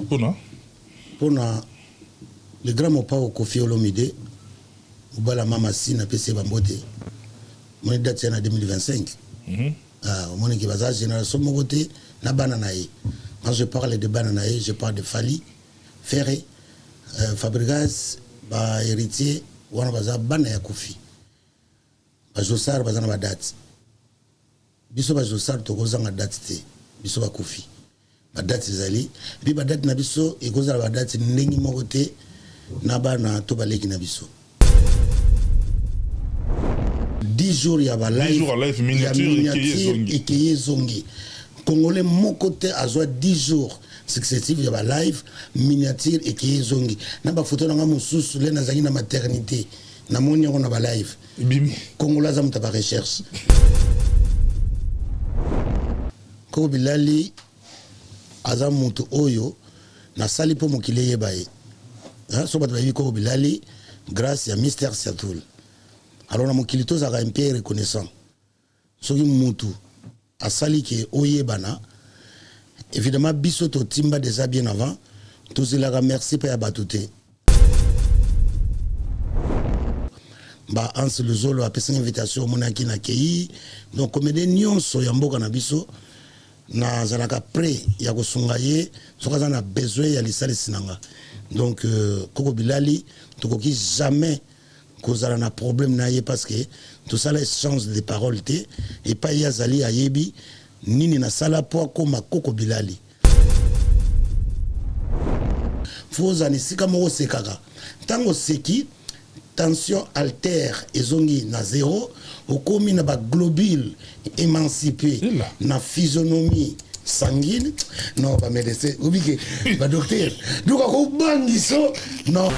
Pour le grand mopa au Kofi Olomide, ou bala mama sina PC Bambote, mon date en 2025. Mon équipe à génération mon côté, la bananae. Quand je parle de bananae, je parle de Fali, Ferré, Fabregas, héritier, ou on va banaya Kofi. Bajosar bazana ba date. Biso bajosar to kozanga date te. Biso ba Kofi. Ba date zali, puis ba date na biso e kozala ba date ndenge moko te na bana to baleki na biso. 10 jours ya ba live. 10 jours live miniature et qui zongi. Congolais mon côté a 10 jours successifs ya ba live miniature et qui zongi. Na ba photo na mususu le na zangi na maternité. Na moni on a ba live. Congolais za mutaba recherche. Ko bilali aza mutu oyo na sali po mokile yebaye. So bato bayi ko bilali grâce à Mister Siatoul. Alors na mokili to zaka un peu reconnaissant. Soki mutu asali ke oyebana évidemment biso to timba déjà bien avant to zela merci pa ya batute. Ba Hans Luzolo a pesa invitation monaki na kei donc comédien nyonso ya mboka na biso na zalaka prêt ya kosunga ye soka na besoin ya lisali sinanga donc koko bilali tokoki jamais kozala na problème na ye parce que tout ça les chances de parole te et pas yazali ayebi nini na sala po koma koko bilali foza ni sika moko sekaka tango seki tension alter ezongi na zéro okomi na ba globule émancipé na physionomie sanguine non ba médecin ubike ba docteur duka ko bangiso non.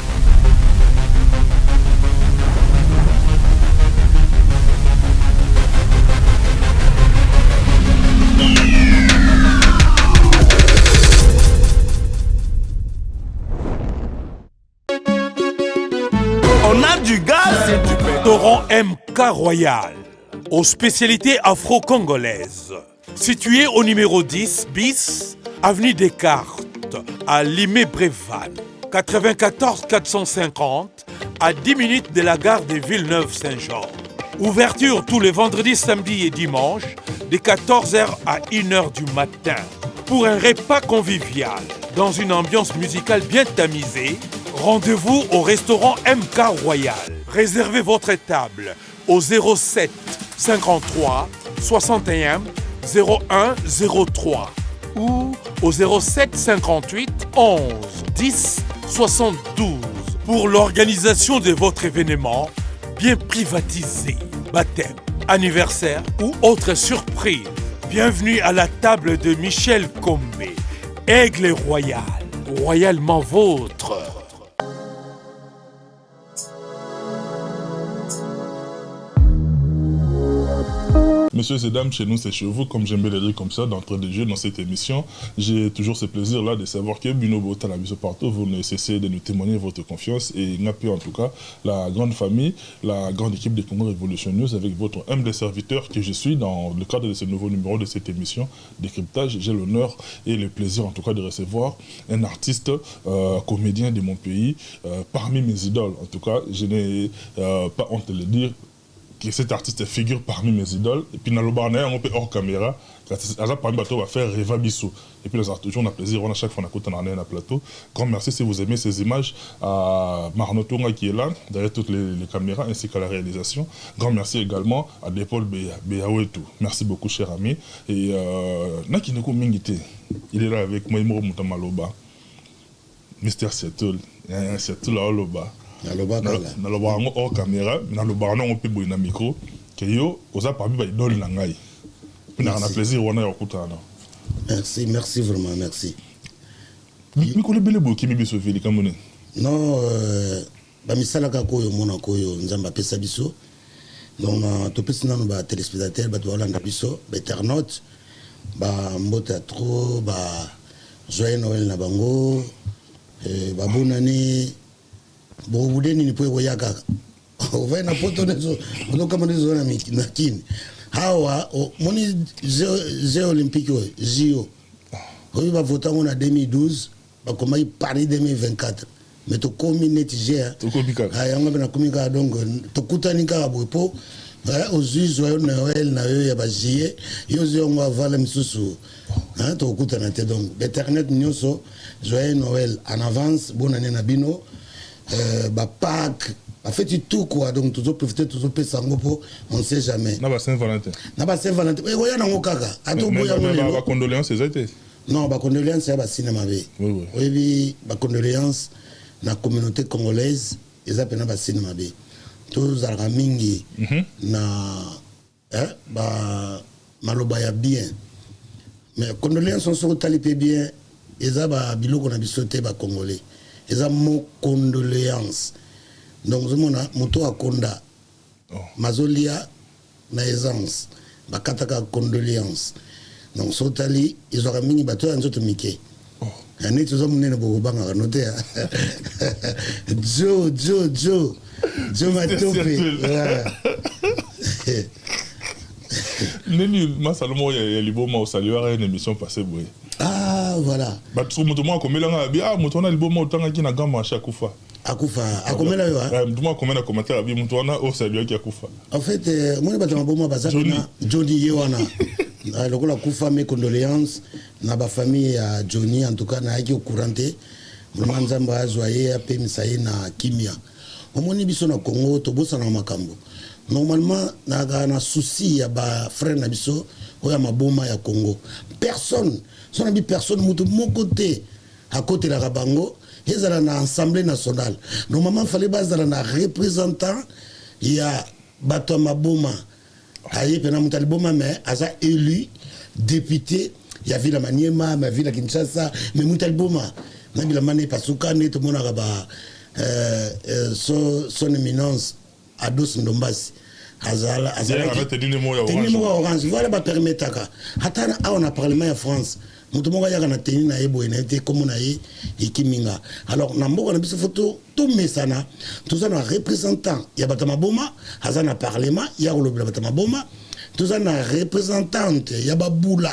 On a du gaz et du pétrole. Restaurant MK Royal, aux spécialités afro-congolaises. Situé au numéro 10 bis, avenue Descartes, à Limay-Brévannes. 94 450, à 10 minutes de la gare de Villeneuve-Saint-Jean. Ouverture tous les vendredis, samedis et dimanches, de 14h à 1h du matin. Pour un repas convivial, dans une ambiance musicale bien tamisée, rendez-vous au restaurant MK Royal. Réservez votre table au 07 53 61 01 03 ou au 07 58 11 10 72 pour l'organisation de votre événement bien privatisé, baptême, anniversaire ou autre surprise. Bienvenue à la table de Michel Combé, Aigle Royal, royalement vôtre. Messieurs et dames, chez nous c'est chez vous, comme j'aime bien le dire comme ça, d'entrée de jeu dans cette émission. J'ai toujours ce plaisir-là de savoir que Bino Bota la mission partout, vous ne cessez de nous témoigner votre confiance et Ngapi en tout cas, la grande famille, la grande équipe des Congo Revolution News avec votre humble serviteur que je suis dans le cadre de ce nouveau numéro de cette émission Décryptage. J'ai l'honneur et le plaisir en tout cas de recevoir un artiste, comédien de mon pays, parmi mes idoles. En tout cas, je n'ai pas honte de le dire, que cet artiste figure parmi mes idoles. Et puis, dans le barnard, on peut hors caméra. Parmi bateau, on va faire Reva Bissou. Et puis, toujours, on a plaisir. On a chaque fois, on a côté dans un plateau. Grand merci si vous aimez ces images à Marno Tonga qui est là, derrière toutes les caméras, ainsi qu'à la réalisation. Grand merci également à Dépol Béaou et tout. Merci beaucoup, cher ami. Et Nakineko Mingite, il est là avec moi, Imoro Moutamaloba, Mister Siatoul, Siatoul Aoloba. Na lo bango hors caméra na lo bango on peut boire na micro que yo oza parmi ba idole na ngai na na plaisir wana ya kutana. Merci vraiment, merci. Miko le bele boki mi biso veli kamone. Non ba misala ka koyo mona koyo nzamba pesa biso. Donc to pesa na ba téléspectateurs ba to landa biso ba internautes ba mbota trop ba joyeux Noël na bango ba bonne bon vous donnez ni pour yaka on va na poto nezo on kama nezo na makini hawa moni jeux olympiques JO oyo ba vota on a 2012 comment il Paris 2024 mais to komi netije to komi ka ayanga bena komi ka donc to kutani ka bopo aux juges Noël na yo ya bajier yo zongo avala misusu to kutana te donc Internet nyonso joyeux Noël en avance bonne année na bino ba Pâques en fait tout quoi donc toujours profiter toujours pesa ngopo on sait jamais na ba Saint-Valentin et oya na ngokaka ato boya ngolelo ba condoléances ezate non ba condoléances ya ba cinéma be oui ba condoléances na communauté congolaise eza pena ba cinéma be tous à mingi na ba maloba ya bien mais condoléances sont sur talipé bien eza ba biloko na bisote ba congolais eza mo condoléances donc zomona moto akonda mazolia na essence bakataka condoléances donc sotali ils aura mingi bato ya nzoto mike ani tuzo munene bokobanga note Joe matope neni masalomo ya liboma osaliwa une émission passée boye ah voilà bato moto mo akomelanga bia moto na liboma otangaki na gamba à chaque fois akufa akomela yo ah nduma komena commentaire bi moto na osaliwa ki akufa en fait moi bato maboma bazana Johnny yewana lokola kufa mes condoléances na ba famille ya Johnny en tout cas na yaki au couranté vraiment nzamba azwaye ape misaye na kimia omoni biso na Congo to bosa na makambo normalement na souci ya ba frère na biso oya maboma ya Congo personne son abi personne mutu mon côté à côté la Rabango ils allaient na assemblée nationale normalement fallait bazala na représentant ya bato maboma aye pena mutali boma mais aza élu député ya ville Maniema ma ville Kinshasa mais mutali boma na bila mane pasuka ne to mona ba son éminence Ados Ndombasi azala orange voilà ba permetaka hatana on a parlement ya France mutu moko yaka na teni na yebo ina te comme na ye ikiminga alors na mboka na biso photo tout mesana tout ça na représentant ya batama boma azana parlement ya kolobela batama boma tout ça na représentante ya babula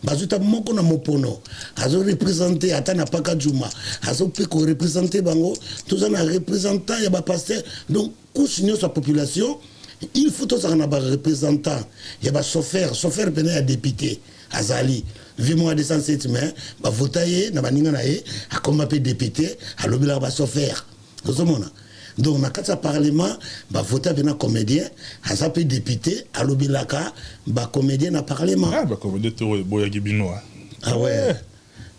bazuta moko na mopono azo représenter atana paka juma azo pe ko représenter bango tout ça na représentant ya ba pasteur donc couche sa population il faut tout ça na ba représentant ya ba chauffeur pena ya député azali vimo à 207 mais ba votaye na baninga na ye akoma pe député alobila ba chauffeur ozomona donc na kati ya parlement ba voter pena comédien aza pe député alobila ka ba comédien na parlement ah ba comédien to boya gibino ah ouais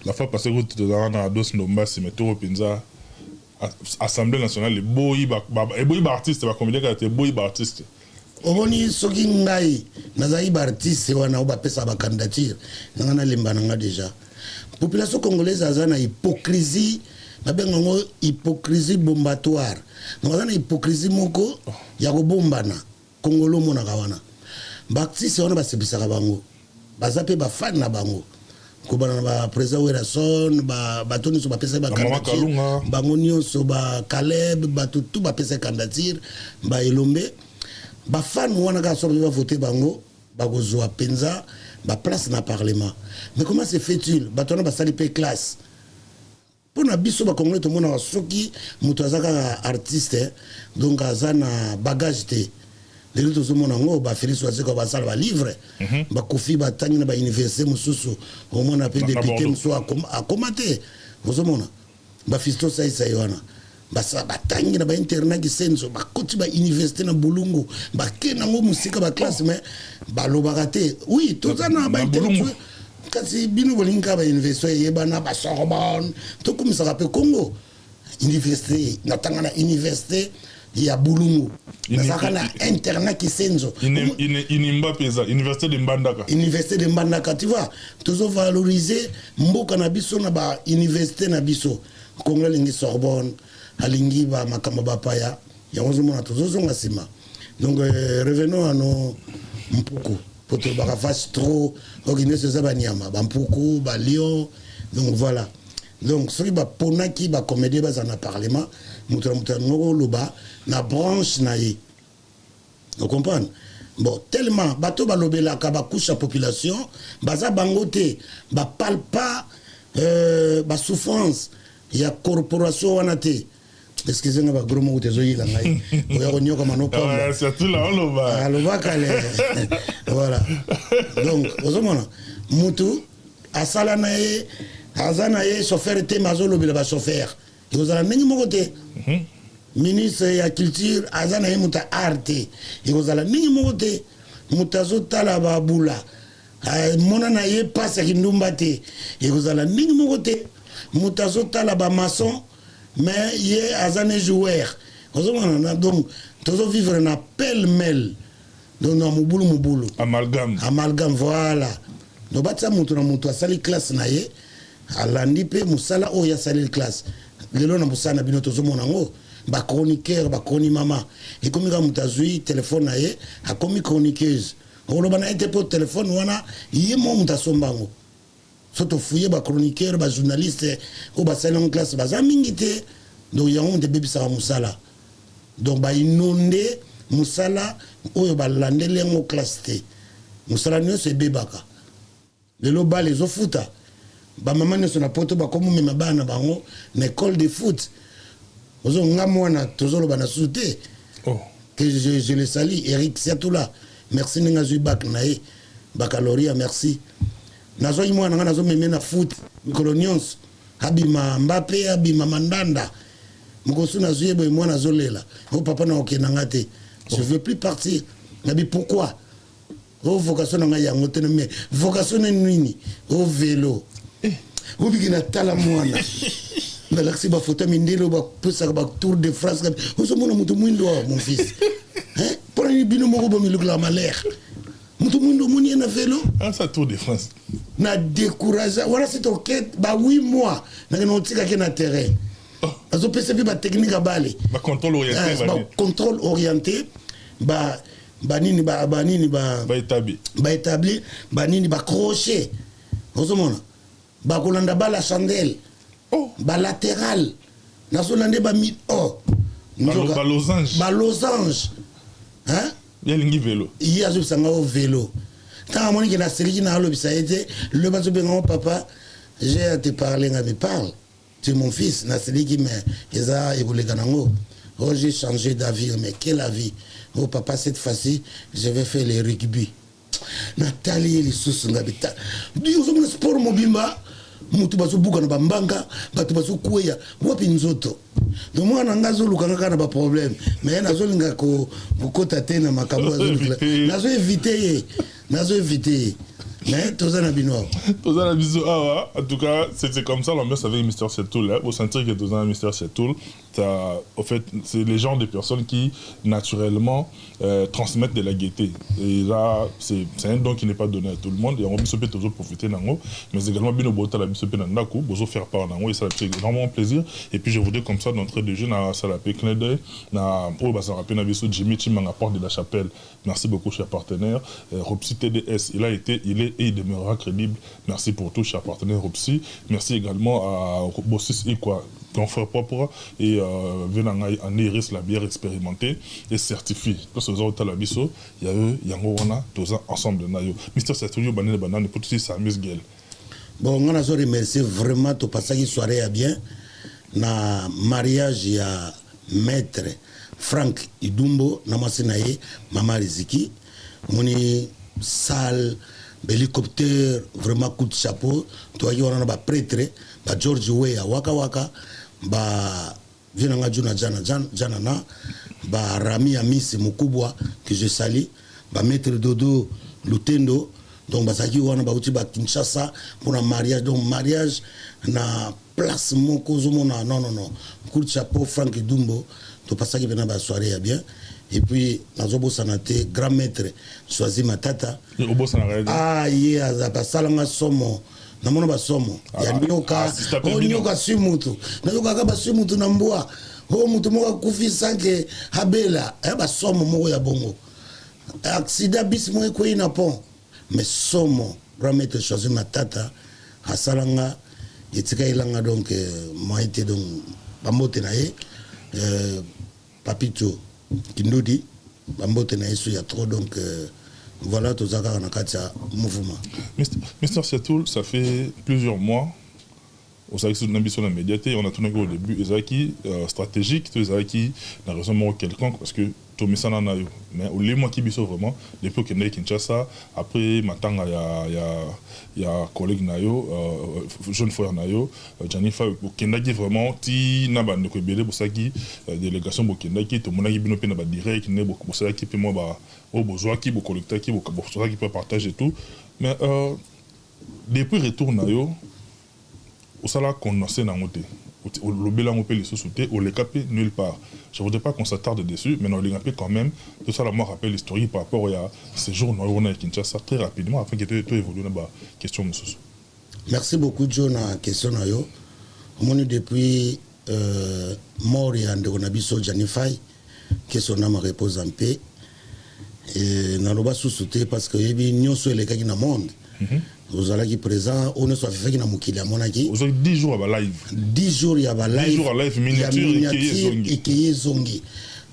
la fois passée que tu dans na Ados Ndombasi mais to pinza Assemblée nationale les boyi ba artiste ba comédien ka te boyi ba artiste omoni soki ngai nazali ba artiste wana ba pesa ba candidature ngana lemba nga déjà population congolaise azana hypocrisie babenga hypocrisie bombatoire ngana hypocrisie moko ya kobombana kongolo mona kawana ba artiste wana basebisaka bango bazape ba fan na bango kobana ba président Werason ba batoni so ba pesa ba candidature bango nyonso ba Caleb ba tout ba pesa candidature ba Elombe ba fan wana ka sorti va voter bango ba kozwa penza ba place na parlement mais comment se fait-il batona ba sali pe classe pour na biso ba congolais to mona soki muto azaka artiste donc azana bagage te les autres mona ngo ba Félix Wazeko ba sala ba livre ba kofi ba tangi na ba université mususu au mona pe député muso a commenter vous mona ba fisto sai wana basa batangi na ba internet gisenzo bakoti ba université na Bulungu bakena ngo musika ba classe mais balobaka te oui tout ça na ba internet kasi bino bolinga ba université yebana ba Sorbonne to comme ça rappelle Congo université na tanga na université ya Bulungu basaka na internet gisenzo inimba pesa université de Mbandaka tu vois toujours valoriser mboka na biso na ba université na biso Congo lingi Sorbonne alingi ba makamba bapaya ya ozomona tozozonga sima donc revenons à nos mpuku poto ba face trop organiser ça ba nyama ba mpuku ba lion donc voilà donc celui ba ponaki ba comédie ba na parlement mutra ngoko loba na branche na ye vous comprenez bon tellement bato ba lobela ka ba couche population baza bangote ba parle pas souffrance ya corporation wana te excusez-moi ba gros mot tezo yila ngai oya konyoka manopamba surtout là on le va aloba kale voilà donc ozomona mutu asala na ye azana ye chauffeur te mazolo bila ba chauffeur ikozala ndenge moko te ministre ya culture azana ye muta arte ikozala ndenge moko te mutazo tala babula mona na ye pasa kindumba te ikozala ndenge moko te mutazo tala ba maçon mais ye azane joueur ozomona donc tozo vivre na pêle-mêle donc na mubulu amalgame voilà donc batsa mutu na mutu asali classe na ye alandi pe musala oyo asali classe lelo na musana bino tozomona ngo ba chroniqueur ba chroni mama ekomi ka mutu azwi telefone na ye akomi chroniqueuse oloba na ete po telefone wana ye mo mutu asombango soto fouiller ba chroniqueur ba journaliste o ba sali en classe baza mingi te donc yango nde bebisaka musala donc ba inonde musala oyo balandeli yango classe te musala nyonso ebebaka lelo bale ezofuta bamama nyonso na poto bakomomema bana bango na école de foot ozonga mwana tozoloba na susu te que je le sali Eric Siatoula merci ndenge azwi bak na ye baccalauréat merci nazoi mwana nga nazomeme na foot mikolo nyonso abima Mbappé abima Mandanda mokosu nazwi ye boye mwana azolela o papa na okenda nga te je veux plus partir nabi pourquoi vocation na ngai yango te mais vocation na nini o vélo obiki na tala mwana nalakisi bafoto mindelo bapesaka batour de France ozomona moto mwindo wa mon fils mpona bino moko bomilukela malere moto mwindo omoni ye na vélo ça tour de France na découragé wana c'est ok ba 8 mois nakena otikaki na terrain azopesa mpe batechnique abale contrôle orienté banini baétabli banini crochet ozomona bakolanda bala chandelle balatéral nazolande balosange yalingi vélo ye azobisanga o vélo ntango amoniki naseliki na alobisa ye te le bazobenga papa j'ai à te parler nga me parle tu es mon fils naseliki mais eza ekoleka nango oh j'ai changé d'avis mais quel avis oh papa cette fois-ci je vais faire les rugby natali ye lisusu nga bita ozomona sport mobimba mutu bazobuka na bambanga bato bazokweya wapi nzoto donc mwana nga azolukanga kaka na baproblème mais nazolinga kokota te na makambo nazoevite ye mais tozana bino en tout cas c'est comme ça l'ambiance avec Mister Siatoul là vous sentir que dans Mister Siatoul en fait c'est les genres de personnes qui naturellement transmettent de la gaieté et là c'est un don qui n'est pas donné à tout le monde et on peut toujours profiter nango mais également bino bota la biso pe nandaku bozo faire part nango et ça fait énormément plaisir et puis je voudrais comme ça d'entrée de jeu na ça la pe clin d'œil na o ba ça rappelle na biso Jimmy Chimanga porte de la chapelle merci beaucoup cher partenaire Ropsi TDS il est et il demeurera crédible merci pour tout cher partenaire Ropsi merci également à Bossis Ikwa confrère propre et venangai en iris la bière expérimentée et certifiée parce que aux la biso il y a eux yango wana tous ensemble na yo Mister Siatoul banane banane pour tout ça Miss Girl bon on a remercier vraiment to passer soirée à bien na mariage ya maître Frank Idumbo na masinaye mama Riziki moni salle hélicoptère vraiment coup de chapeau toi y on a ba prêtre ba George Weah waka waka ba vinanga juna jana na ba Rami Amis mukubwa que je salue ba maître Dodo Lutendo donc basaki wana ba uti ba Kinshasa pour un mariage donc mariage na place moko zomona non coup de chapeau Frank Idumbo to pasaki bena ba soirée ya bien et puis nazobo sanate grand maître choisi matata ye azaba salanga somo namona basomo ya nyoka nyoka si mutu nayoka ka basi mutu na mbwa mutu moko kufisa ke habela basomo moko ya bongo accident bis mo ko ina pont mais somo grand maître choisi matata asalanga etika ilanga donc moi été donc bambote na ye papito Kindodi bambote na yesu ya trop donc voilà tout ça na katia mouvement Mister Siatoul ça fait plusieurs mois au sein de l'ambition de la médiaté, on a tourné au début, Ezaki stratégique, Ezaki n'a raison quelconque parce que tout le monde a eu. Mais au lieu qui biso vraiment, depuis que j'ai Kinshasa, après Matanga, il y a collègue Nayo, jeune frère Nayo, Janifa, Kendaki vraiment, ti naba ne ko belé pour ça qui délégation pour Kendaki, tout le monde a bino pe naba direct, ne pour ça qui peut moi ba au besoin qui pour collecter qui pour ça qui peut partager tout. Mais depuis retour Nayo, au salaire qu'on a c'est dans côté le bilan on peut les sous-souter ou les caper nulle part. Je ne voudrais pas qu'on s'attarde dessus, mais on les caper quand même. Tout ça, moi, rappelle l'historique par rapport à ces jours où on a Kinshasa très rapidement afin que tu évolues dans la question. Merci beaucoup, John, à la question. On est depuis mort et on a biso Janifai, que son âme repose en paix. Et on a sous-souté parce que nous sommes les gars qui dans le monde. Vous allez présent, on est soit fait na mukila monaki. Vous avez 10 jours à live. 10 jours il y a live. 10 jours à live miniature et qui est zongi.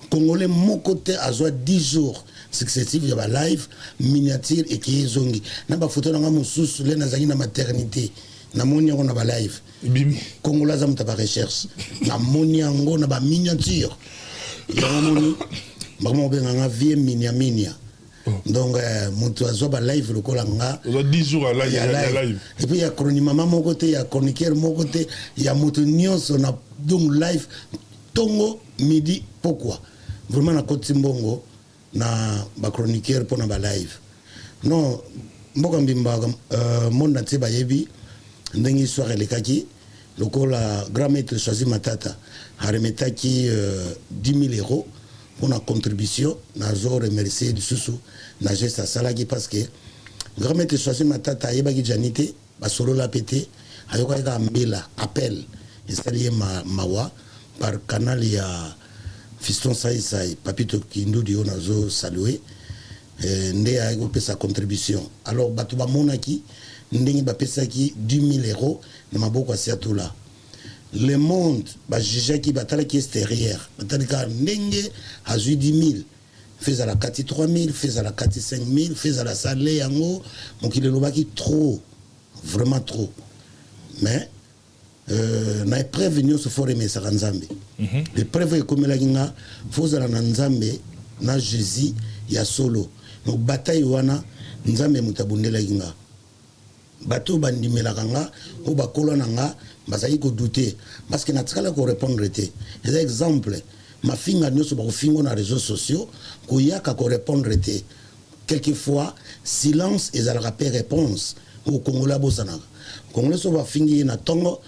Congolais mon côté a 10 jours successifs il y a live miniature et qui est zongi. Na ba photo na mususu le na zangi na maternité. Na moni on a ba live. Bimi. Congolais za mutaba recherche. Na moni ngo na ba miniature. Ya moni ba mo benga vie minia. Donc, mon oiseau va live le colanga. Vous avez 10 jours à live. Et puis il y a chroniqueur mon côté, il y a chroniqueur mon côté, il y a Moutonios, on a donc live Tongo midi. Pourquoi? Vraiment na côté Mbongo na ba chroniqueur pour na ba live. Non, mboka mbimba mon na teba yebi ndengi soirée le kaki. Le col a grand maître choisi Matata a remetaki 10 000 euros. Pour la contribution, je remercie du sous na geste à Salagi parce que grand maître choisi ma tata yebaki janité ba solo la pété ayoka ka mbela appel et salié mawa par canal ya fiston sai papito kindu di onazo saluer ndé a ko sa contribution alors batu ba monaki ndingi ba pesaki 10 000 euros na maboko asiatula. Le monde, bah, j'ai qui battait qui est extérieur. Battait n'enge a 10 000. Fais à la 4 3 000, fais à la 4 5 000, fais à la salée en haut. Donc il est là qui trop, vraiment trop. Mais na épreuve nous se faut aimer ça Nzambe. L'épreuve est comme la ginga, faut à la Nzambe na Jésus ya solo. Donc bataille wana Nzambe mutabunde la ginga. Bateau bandimela kanga ou bakolo nanga bazali ko douter parce que natikala ko répondre té des exemples ma finga nyoso ba fingo na réseaux sociaux ko yaka ko répondre té quelquefois silence et la réponse au Congolais bosana Congolais so ba fingi na tongo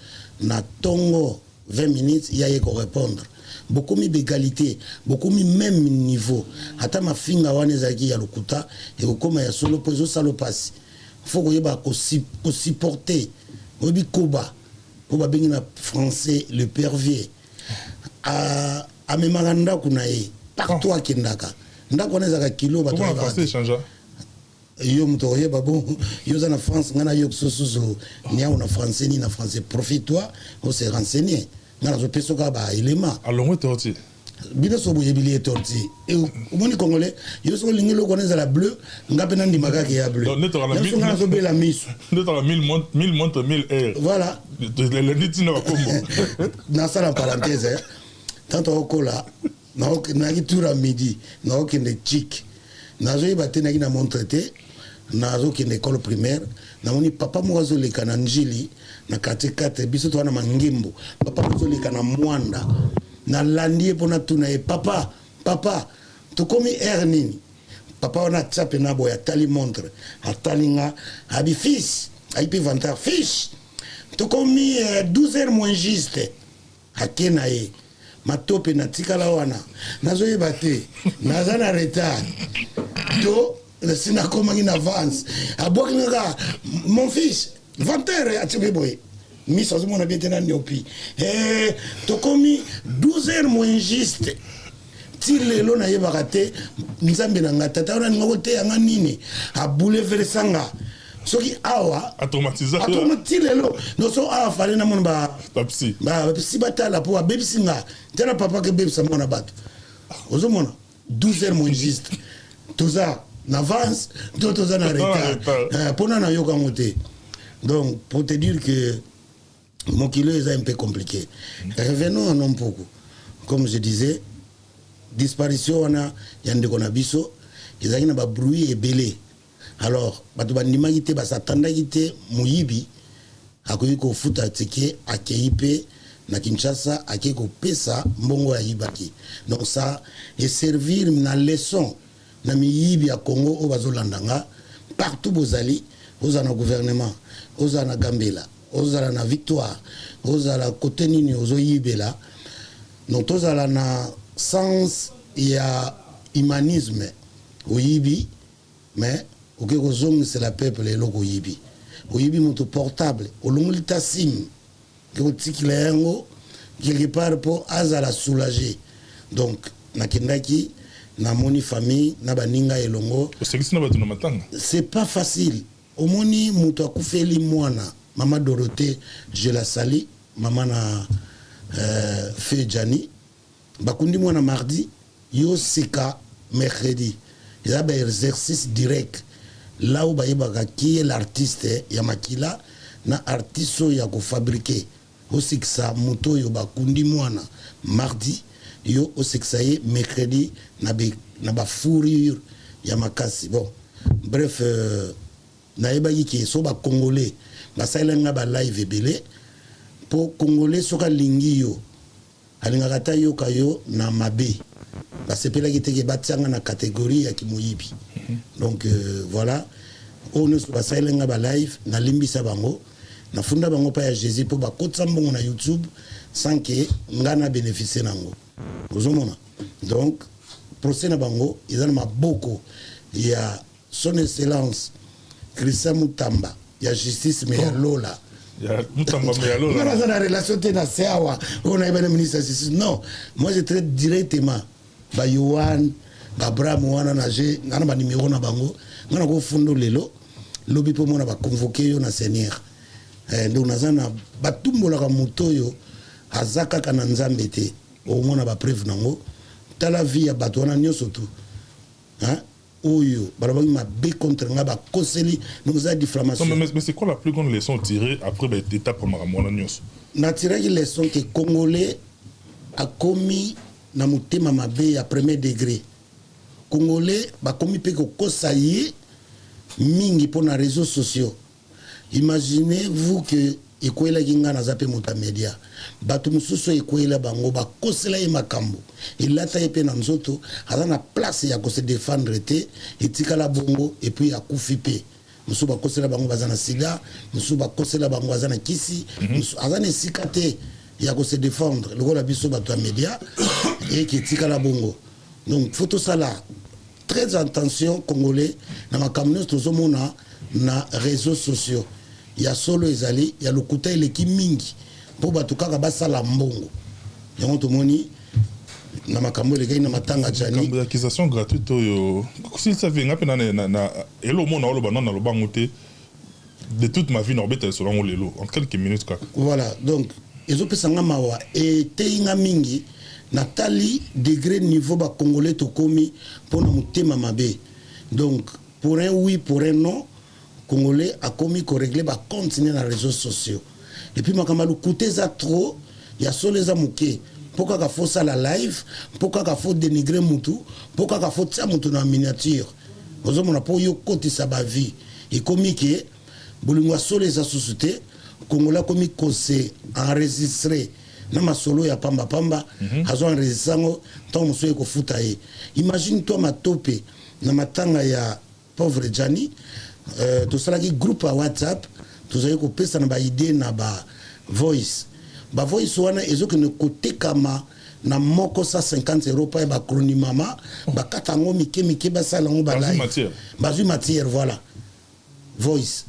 20 minutes il y a ko répondre beaucoup mi d'égalité beaucoup mi même niveau ata ma finga wana zaki ya lokuta et okoma ya solo pozo salo passe faut que vous supporter obi koba bengi na français le pervier a memaganda kunae partout akindaka ndako na kilo ba comment français change yo mtoye babo yo za na France ngana yo sosuzo nia na français ni na français profite-toi on se renseigner ngana zo peso ka ba élément alors moi torti bino so boye bili etorti et omoni congolais yo so lingi lo connaît la bleu ngapena ndimaka ke ya bleu donc neto la mille so bela miso neto la 1000 montre 1000 air voilà le dit na kombo na sala parenthèse tanto okola na ki tour à midi na okende chic na zo yeba na ki na montre te na zo ki école primaire na moni papa mo zo le kana njili na katikate biso to na mangimbo papa mo zo le kana mwanda na landie pona tuna e papa to komi nini papa on a tchape na boya tali montre atalinga abi fils aipi vantar fils to komi 12h moins juste akena e matope na tikala wana nazo yebate naza na retard to sina koma in avance abokinga mon fils 20h atibe boy Miss Azumona bien nyopi to komi 12h moins juste tile lo na yeba te nzambe na ngata ta na ngote ya nini a bouleverser nga soki awa automatiser lo no so a fale na mon ba papsi batala po bebisi nga tena papa ke bebisa mona bato ozomona 12h moins juste toza na avance toza na retard pona na yoka ngote donc pour te dire que mon kilo est un peu compliqué. Revenons à Nompoku. Comme je disais, disparition, on a yande konabiso, ils ont un bruit et belé. Alors, batu bandima gite, basatanda gite, muyibi, akoyi ko futa teke, akeipe, na Kinshasa, akei ko pesa, mbongo ya yibaki. Donc ça, et servir na leçon, na miyibi à Congo, au bazolandanga, partout bozali, aux na gouvernement, aux na Gambela, aux na victoire, aux na côté nini, aux yibela. Donc tous à la sens, il y a humanisme, au yibi, mais au Kékozong, c'est la peuple et l'eau au yibi. Au yibi, mon portable, au long de sim, que au tikléango, quelque part pour azala soulager. Donc, na kindaki, na moni famille, na baninga et longo. C'est pas facile. Au moni, mouto akoufeli mouana, maman Dorothée, je la sali, maman na. Fait Jani, bakundi mwana mardi, yo seka mercredi. Il y a un exercice direct. Là où qui est l'artiste, Yamakila, na artiste ya ko fabriquer. Aussi que ça, moto yo bakundi mwana mardi, yo aussi que ça est mercredi, na ba fourrure Yamakasi. Bon, bref, na yebaki ki so ba congolais, ba salenga ba live belé. Pour Congolais soka lingi yo alingakata yo kayo na mabe basepela kiteke batianga na catégorie ya kimoyibi. Donc voilà, on se passe lenga ba live na limbisa bango na funda bango pa ya Jésus pour ba kotsa mbongo na YouTube sans que ngana bénéficier nango ozomona. Donc procès na bango izana maboko ya son excellence Christian Mutamba ya justice mais ya Lola. Non, moi je traite directement. Ba Yohan, ba Bram wana na je, ngana ba numéro na bango, ngana ko fundo lelo, lobi po mona ba convoquer yo na Seigneur. Donc nazana ba tumbola ka moto yo azaka kana nzambe te. O mona ba preuve nango, tala vie ya bato wana nyoso tu. Hein? Oyo, ma bé contre nga koseli nous a diffamation. Mais c'est quoi la plus grande leçon tirée après l'étape pour Maramona News? Na tiré une leçon que Congolais a commis na mutema mabe à premier degré. Congolais ba commis pe ko kosaye mingi pour les réseaux sociaux. Imaginez-vous que ekwela kinga na zape mutamedia batu mususu ekwela bango ba kosela ye makambo ilata yepe na nzoto azana place ya ko se défendre te etikala bongo et puis akufi pe musu ba kosela bango bazana sida musu ba kosela bango bazana kisi musu azana sikate ya ko se défendre le la biso batu media et qui etikala bongo. Donc photo sala très attention congolais na makambo tozomona na réseaux sociaux. Il y a solo ezali, il y a le côté l'équipe mingi pour batukaka basala mbongo. Yango tomoni na makambo les gars na matanga jani. Accusation gratuite yo. Si ça vient ngapena na elo mona olo banana lo bangote de toute ma vie n'orbite sur l'angle lelo en quelques minutes kaka. Voilà, donc ezo pesanga mawa et teinga mingi na tali degré niveau ba congolais to komi pour na mutema mabe. Donc pour un oui, pour un non, Congolais a commis qu'on régler ba continuer dans les réseaux sociaux. Et puis makamalu coûter ça trop, il y a solo les amouké. Pourquoi qu'il faut ça la live, pourquoi qu'il faut dénigrer mutu, pourquoi qu'il faut ça mutu en miniature. Vous avez mon pour yo côté sa ba vie. Et commis que bolingwa solo les sociétés Congolais commis qu'on s'est enregistré. Na ma solo ya pamba pamba, hazo enregistré tant mon soye ko futaye. Imagine toi ma topé na matanga ya pauvre Jani. Tout ça qui groupe à WhatsApp, tout ça qui pèse na ba idée na ba voice. Ba voice wana ezo que ne côté kama na moko 150 € pa ba chronimama, ba katango mike ba sala ngo ba live. Bazu matière voilà. Voice.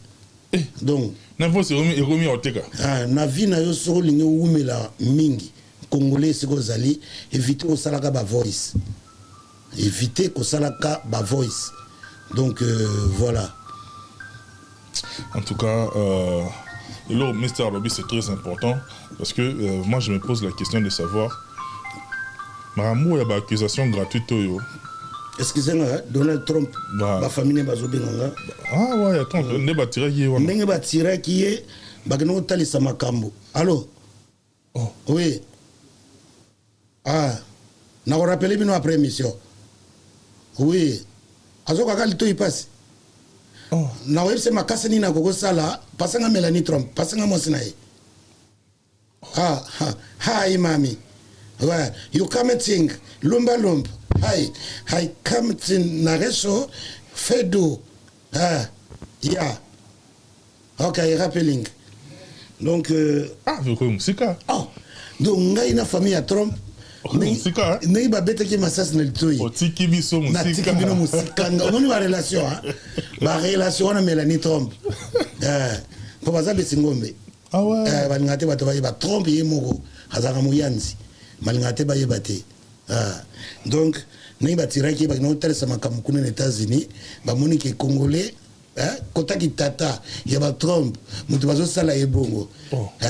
Donc na voice remis au teka. Ah na vie na yo so lingi umela mingi. Congolais siko zali éviter ko sala ka ba voice. Éviter ko sala ka ba voice. Donc voilà. En tout cas, le Mr. Alobi, c'est très important parce que moi, je me pose la question de savoir, Maramou, il y a une accusation gratuite. Excusez-moi, Donald Trump, ma famille n'est pas au Benganga. Ah ouais, attends, n'est pas tiré qui est. N'est pas tiré qui est, bakino kotalisa makambo. Allô? Oh. Oui. Ah, na ko rappeler bino après émission. Oui. Azoka kali to ipasi. Oh. Na webse makasa ni na koko sala, pasanga Melanie Trump, pasanga mosinae. Ah, hi mami. Ouais, you come and sing. Lumba lumba. Hi come sing nareso fedo. Ah, yeah. Okay, rappelling. Donc vous connaissez Moussika? Oh, donc ngai na famille à Trump. Moussika. Ngai ba beta ki masas na litoi. Otiki biso Moussika. Na tiki bino Moussika. On a relation hein. Ba relation na Melanie Trump. Pour baza besingombe. Ah ouais. Balingate bato ba Trump yemoko azaka muyanzi. Malingate ba yebate. Donc ngai ba tiraki ba no teresa makamu kuna aux États-Unis, ba moni ke congolais kota ki tata ya ba Trump mutu bazo sala ebongo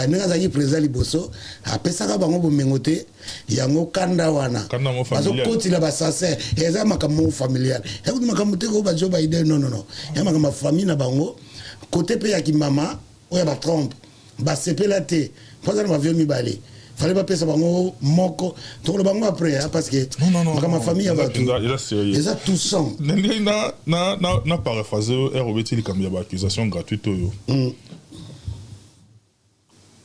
ninga zaki président liboso apesaka bango bomengo te yango kanda wana bazo kotila ba sase eza makambo familial ya kuti makambo te ko ba Joe Biden non ya makambo famille na bango côté pe ya ki mama oya ba Trump ba sepela te poza na ba vieux mibale fallait pas pesa bango moko to le bango après parce que ma famille a battu ils a tout sang na paraphraser ROBT li kambia ba accusation gratuite yo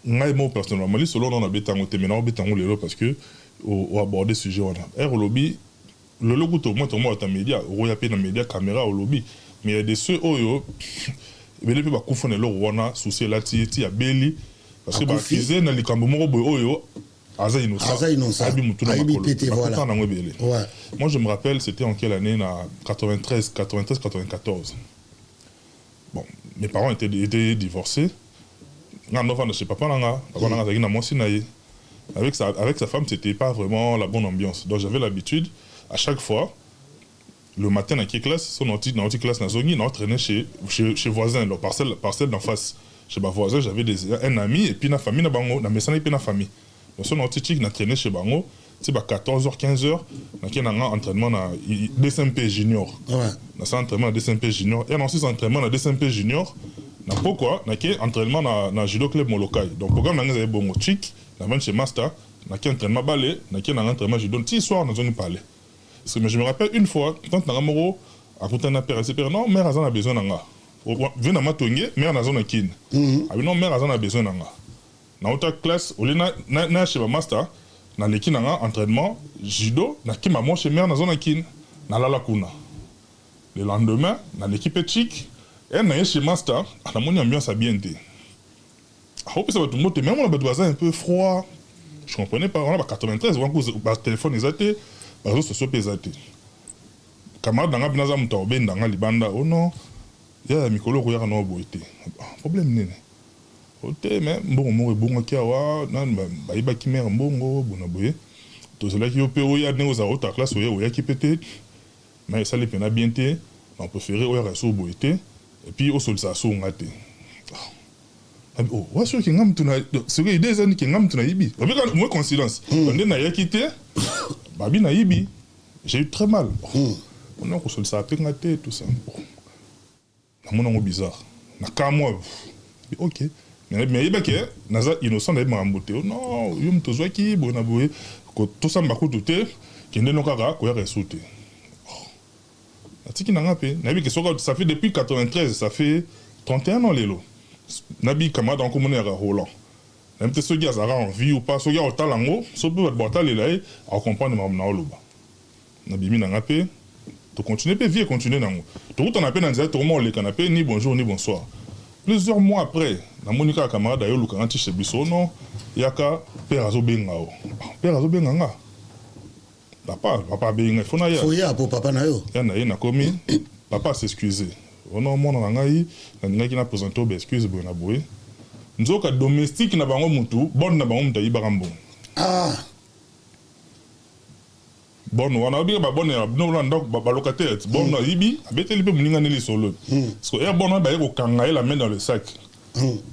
ngai mo personnellement li solo na betango te mena betango lelo parce que au aborder sujet wana lobby le logo to moi ta média o ya pe na média caméra au lobby mais il y a des ceux oyo bele pe ba kufona lo wana souci la ti ya beli parce que bah accusé na likambo moko boy oyo aza innocent abi mutu na makolo voilà ouais. Moi je me rappelle c'était en quelle année na 93 94. Bon mes parents étaient divorcés nga no vanda chez papa nanga zaki na mwasi na ye avec sa femme c'était pas vraiment la bonne ambiance donc j'avais l'habitude à chaque fois le matin na classe son anti classe na zongi na traîner chez voisin leur parcelle d'en face. Chez ma voisin, j'avais un ami et puis la famille na bango, na mesana et puis la famille. Donc son anti-chic na traîné chez bango, c'est 14h 15h, na qui na entraînement na DSMP junior. Ouais. Na ça entraînement na DSMP junior et ensuite entraînement na DSMP junior. Na pourquoi na qui entraînement na judo club Molokai. Donc programme na ngazé bongo chic, na même chez master, na qui entraînement ballet, na qui na entraînement judo. Ti soir na zone parler. Parce que je me rappelle une fois quand na gamoro à côté na père non mère a besoin nanga. Vena matonge mère na zone kin abi non mère azana besoin nanga na autre classe olina na chez master na leki nanga entraînement judo na ki maman chez mère na zone kin na lala kuna le lendemain na l'équipe chic et na chez master na moni ambiance bien té hope ça va tout monter même on a besoin un peu froid je comprenais pas on a 93 on a téléphone exaté réseaux sociaux pesaté camarade nanga binaza muto bendanga libanda oh non ya mikolo ko ya na boité problème nene oté mais bon mo bongo kiawa nan ba iba kimera mbongo bona boye to cela qui opé o ya ne aux autres classe o ya ki pété mais ça les pena bien té on préférer o ya reso boité et puis au sol ça so ngate oh wa sûr que ngam tuna c'est que des années que ngam tuna ibi avec moi coïncidence on na ya quitté babi na ibi j'ai eu très mal on a ko sol ça pe ngate tout ça mon bizarre na kamwa ok mais il que naza innocent na mambote non yum tozwaki bona boye ko to samba ko douter kende no kaka ko ya resouté atiki nanga pe na bi que ça fait depuis 93 ça fait 31 ans lelo nabi camarade en commun à Roland même te soki azara en vie ou pas soki au talango so peut battre les là à comprendre mam na oloba nabi mi nanga pe to continuer pe vie continuer nango to on appelle dans des tourments le canapé ni bonjour ni bonsoir plusieurs mois après na monika camarade ayo lukanti chez biso non yaka père azo bengao père azo benganga papa benga fona ya foya pour papa na yo ya na ye na komi papa s'excuser ono mona na ngai na ngaki na présenter ob excuse bona boye nzoka domestique na bango mutu bon na bango mutayi bakambo bon wana obi ba bon ya no ndok ba locataire bon na ibi abeteli pe muninga neli solo parce que bon ba yeko kanga la main dans le sac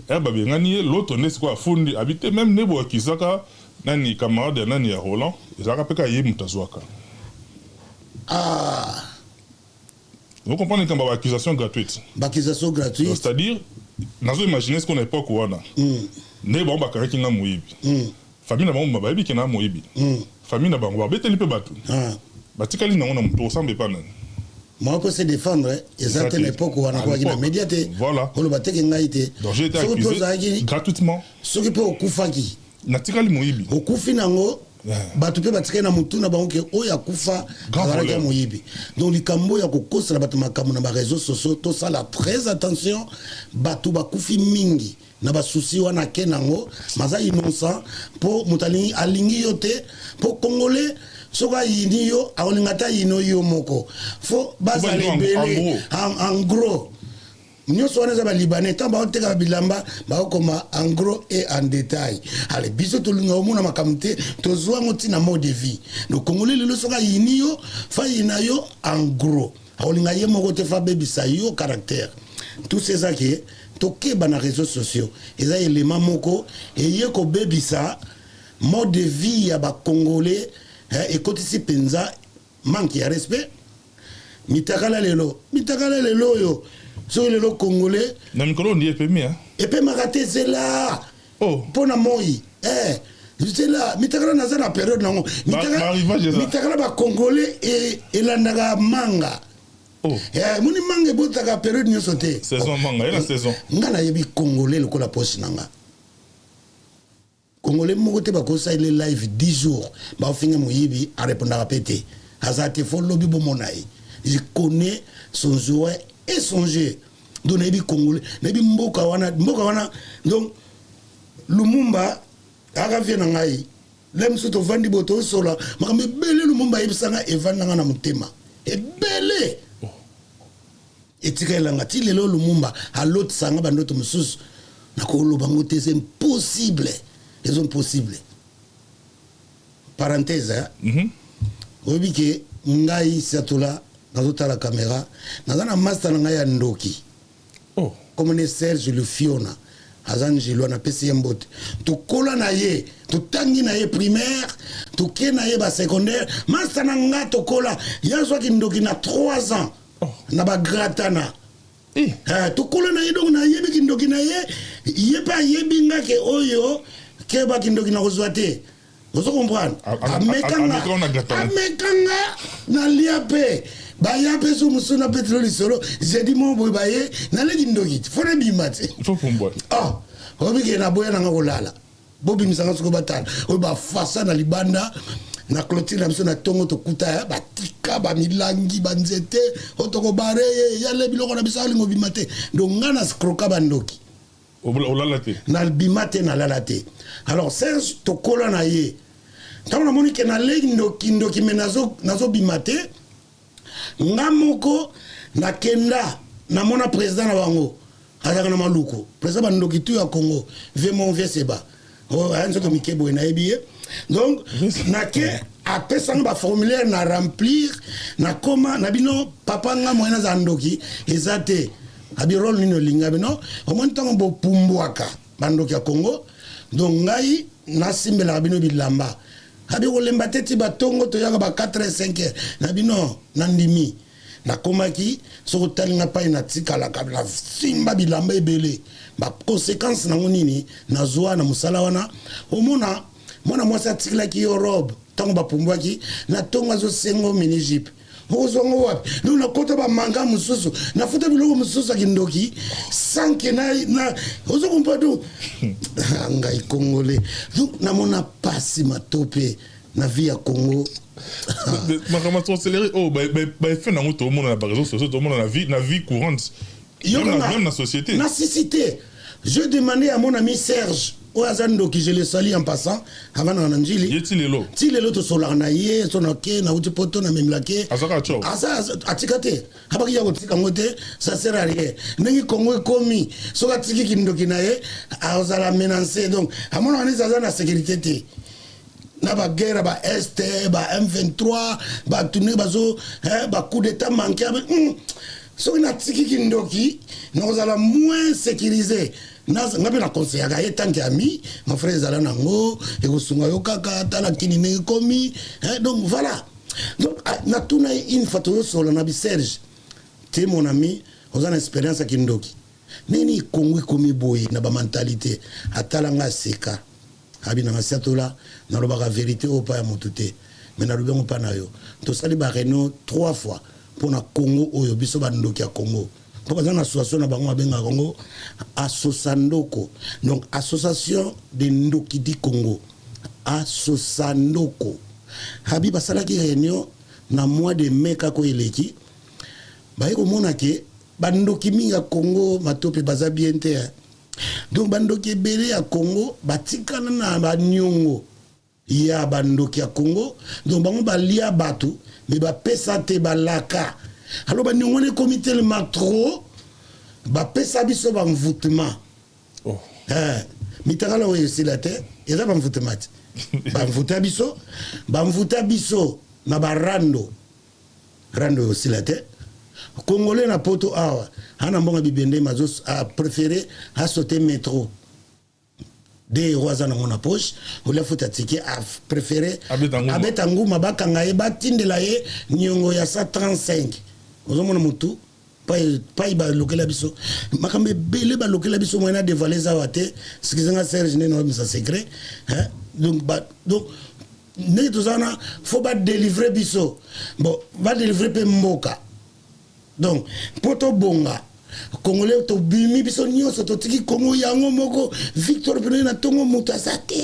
ba bengani l'autre n'est quoi fundi habité même nebo kisaka nani camarade nani ya Roland ezaka peka ye mutazwaka Ah. Vous comprenez quand il y a accusation gratuite. Accusation gratuite. C'est-à-dire, nazo imaginer ce qu'on époque wana ne ba bakara kinga moyibi famille na bango bayebi kena moyibi famille na bango babeteli pe batu batikali nango na muto osambe pa nani moi peut se défendre exact l'époque où on a quoi qui médiaté voilà on le battait qui ngaité donc j'ai été accusé gratuitement ce qui peut okufaki natikali moyibi okufi nango batu pe batikali na mutu na bango ke oya kufa azalaki moyibi donc likambo ya kokosela batu makambo na ba réseaux sociaux to sala très attention batu bakufi mingi na ba souci wana ke nango maza innocent po mutali alingi yote po congolais soka yini yo aolingata yino yo moko fo bazale belé en gros nyonso wana za ba libanais tant ba oteka bilamba ba okoma en gros et en détail allez biso to linga omona makamte to zwa ngoti na mode de vie le congolais le soka yini yo fa yina yo en gros aolinga ye moko te fa bebisa yo caractère tout ces acquis toke ba na réseaux sociaux eza élément moko et ye ko bebisa mode de vie ya ba congolais et quand ici penza manque de respect mitakala lelo yo so lelo congolais na mikolo ndi epemi et puis maraté c'est là oh pona moi c'est là mitakala na za période nango mitakala ba congolais et landaka manga oh moni manga botaka période nyoso te saison manga la saison ngana yebi congolais le ko la poche nanga Congolais mokote bakosa ile live 10 jours ba finga moyibi a répondre à pété azate fo lobby bomonaï je connais son jouet et son jeu donc nebi congolais nebi mboka wana donc Lumumba aka vient ngai lem soto vandi boto sola makambe bele Lumumba yebisanga evanda na mutema e bele etika elanga ti lelo Lumumba a l'autre sanga bandoto mususu nakolo bango te c'est impossible. Ils sont possibles. Parenthèse, obi ke ngai satula nazota la caméra nazana master ngai ndoki oh comme Serge le Fiona azan jilo na pesi mbote to kola na ye to tangi na ye primaire to ke na ye ba secondaire master nga to kola yazo ki ndoki na 3 ans na ba gratana to kola na ye donc na ye bi ndoki na ye pa ye binga ke oyo keba kindoki na kozwate ozo comprendre amekanga na liape ba yape so musuna petroli solo j'ai dit mon boy baye na le kindoki fona bimate faut pombo obike na boya na ngolala bobi misanga soko batala o ba fasa na libanda na clôture na biso na tongo to kuta ba tika ba milangi ba nzete otoko bare ya le biloko na biso alingo bimate donc ngana skroka bandoki na bimate na lalate alors Serge tokola na ye tant na moni ke na ndoki menazo bimate ngamoko na kenda na mona président na bango azaka na maluko président bandoki tu ya Congo vraiment vie seba anzo to mikebo na ebiye donc na ke apesanga ba formulaire na remplir na koma na bino papa nga moyena za ndoki ezate abirol nino linga bino omontango bo pumbwaka bandoki ya Congo donc ngai nasimbela bino bilamba abi kolemba teti batongo to yaka ba 4 et 5 na bino nandimi na komaki so talinga pa ina tikala kabla simba bilamba ebele ba conséquence na ngonini na zwa na musala wana omona mona mwasa tikla ki Europe tango ba pumbwaki na tongo zo sengo mini jeep ozongo wapi nous na kota ba manga mususu na futa biloko mususu kindoki sanke na ozo kompado ngai congolais donc na mona pasi matope na vie ya Congo makama to accéléré oh ba fait na moto monde na réseaux sociaux tout monde na vie courante même la société na cité je demandais à mon ami Serge Oazando qui je le salue en passant avant na njili ti lelo to sola na ye to na ke na uti poto na memlake azaka cho asa atikate habaki ya kotika ngote ça sert à rien nengi Congo komi so ka tiki kindoki na ye azala menacer donc amona ani zaza na sécurité te na ba guerre ba est ba M23 ba tourner bazo ba coup d'état manqué so na tiki kindoki na ozala moins sécurisé ngabe na conseiller ga etanki ami mon frère zala nango e ko sunga yo kaka tala kini ne komi donc voilà donc na tuna une photo sur na bi Serge t'es mon ami on a une expérience à kindoki nini Congo komi boye na ba mentalité atalanga seka abi na satola na lobaka vérité o pa ya motute mais na lobengo pa na yo to sali ba réunion 3 fois pour na Congo oyo biso ba ndoki ya Congo pour que na association na bango abenga Congo Asosandoko donc association de ndoki di Congo Asosandoko habi basala ki réunion na mois de mai kako eleki ba yeko mona ke bandoki mingi ya Congo matope baza bien te donc bandoki ebele ya Congo batikana na banyongo ya bandoki ya Congo donc bango balia batu mais bapesa te balaka alors banyongo ne comité tellement trop bapesa biso bamvoutement mitakala oyo esila te eza bamvoutement bamvuta biso na barando rando esila te Congolais na poto awa hana mbonga bibende mazos a préféré a sauter métro des rois na mona poche ou la futa tiki a préféré abetangu mabaka ngaye batindela ye nyongo ya 135 ozomona mutu pa ba lokela biso makambe bele ba lokela biso moyena dévoiler za wate sikizanga Serge ne no misa secret hein donc ne tozana faut ba délivrer biso bon va délivrer pe mboka. Donc, poto bonga, Congolais to bimi biso nyonso to tiki Congo yango moko Victor Pene na tongo mutasate.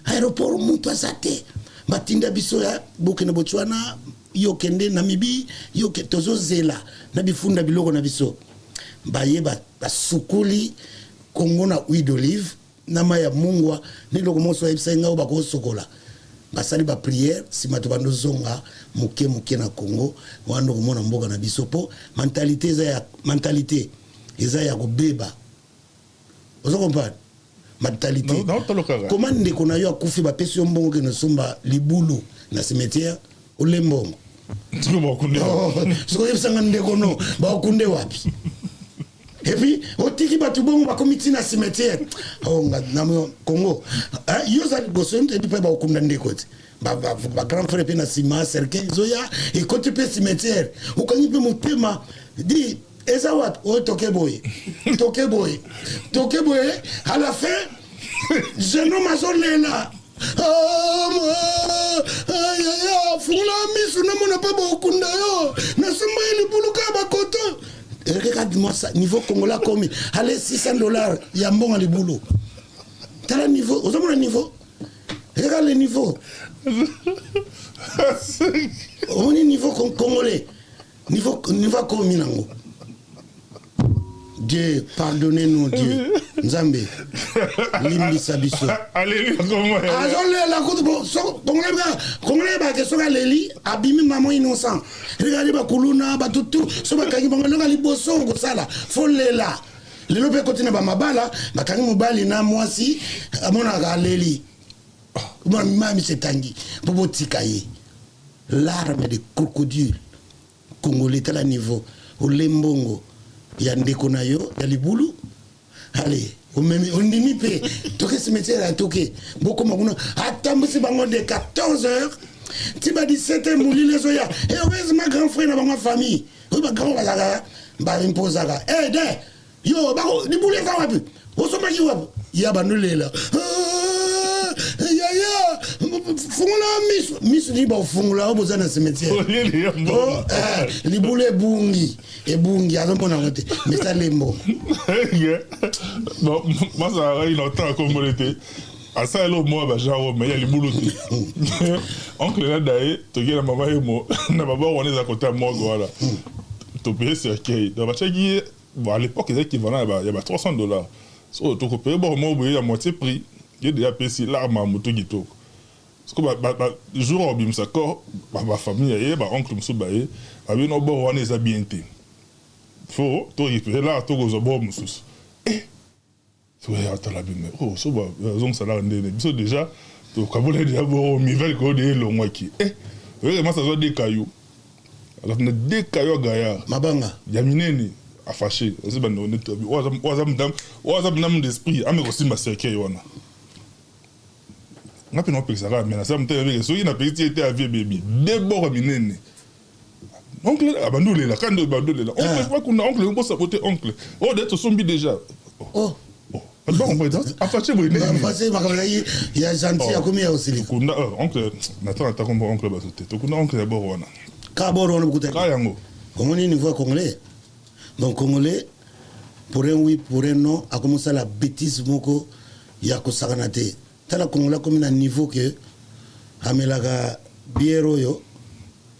Aéroport mutasate. Batinda biso ya Burkina Botswana, yo kende Namibie, yo tozo zela na bifunda biloko na biso. Baye ba sukuli Congo na huile d'olive na maya mungwa ni loko moso ebisa ngao bako sokola. Basali ba prière si matobando zonga muke na Congo wando komona mboka na bisopo mentalité eza ya kobeba ozo comprendre mentalité comment ndeko na yo akufi ba pesi yo mbongo ke no somba libulu na cimetière olembongo siko yebisanga ndeko no ba okunde wapi et puis otiki batu bongo ba komiti na cimetière onga na Congo yo za goson te pe ba okunda ndeko te ba grand frère pe na sima cercle zoya et côté pe cimetière ukanyi pe mutema di eza wat o toke boy à la fin je no mazolela fungula misu na mona pa ba okunda yo na sima ili buluka ba koto. Regarde-moi ça, niveau congolais commis. Allez, $600, il y a un bon à boulot. T'as le niveau, vous avez le niveau. Regarde le niveau. On est niveau congolais. Niveau commis. Dieu, pardonnez-nous, Dieu. Nzambe. Limbi sabiso. Alléluia, comment est-ce? Azole la côte bon, congolais ba ke soka leli abimi maman innocent. Regardez ba kuluna ba tutu, so ba kangi bango loka liboso ko sala. Folela. Lelo pe kotina ba mabala, ba kangi mobali na mwasi amona ga leli. Moi mami setangi, bobo tikaye. L'arme de crocodile congolais à la niveau au lembongo. Ya ndeko na yo ya libulu allez on ndimi pe toke cimetière à toke boko makuna atambusi bango de 14h tiba 17h muli les oya et heureusement grand frère na bango famille o ba grand bazaka ba imposaka de yo ba libulu ka wapi osoma ki wapi ya banulela ya fungula misu ni ba fungula oboza na cimetière libule ebungi azomona ngote mais ça lembo bon moi ça a une autre communauté à ça le moi ba genre mais il y a libulu oncle là d'ailleurs to gena mama yemo na baba on za kota moi voilà to payer cercueil donc ba chaki bon à l'époque ils équivalent il y a $300 so to ko payer bon moi boyer à moitié prix il y a déjà payé l'arme à moto gito parce que jour au bim sako ba famille et ba oncle musu ba e abi no bo wana za bien te faut to récupérer là to go zo bo musu ouais attends la bim oh so ba zong sala ndene biso déjà to kabole déjà bo mi vel ko de lo mwaki vraiment ça zo de caillou alors na de caillou gaya mabanga ya minene a fâché c'est ba no net wazam nam d'esprit ame ko simba cercueil wana n'a pas non ça mais ça me t'a vu que so il n'a pas été à vie baby d'abord minene oncle abandole la quand abandole la oncle pas qu'on a oncle on peut saboter oncle oh d'être zombie déjà oh pas on va dire apache moi apache makabala il y a gentil à combien aussi qu'on a oncle Nathan attend qu'on oncle ba sauter to qu'on a oncle d'abord wana ka boro wana bukuta ka yango comment ni niveau congolais donc congolais pour un oui pour un non a commencé la bêtise moko ya ko sakanate tala congolais comme un niveau que amelaka biero yo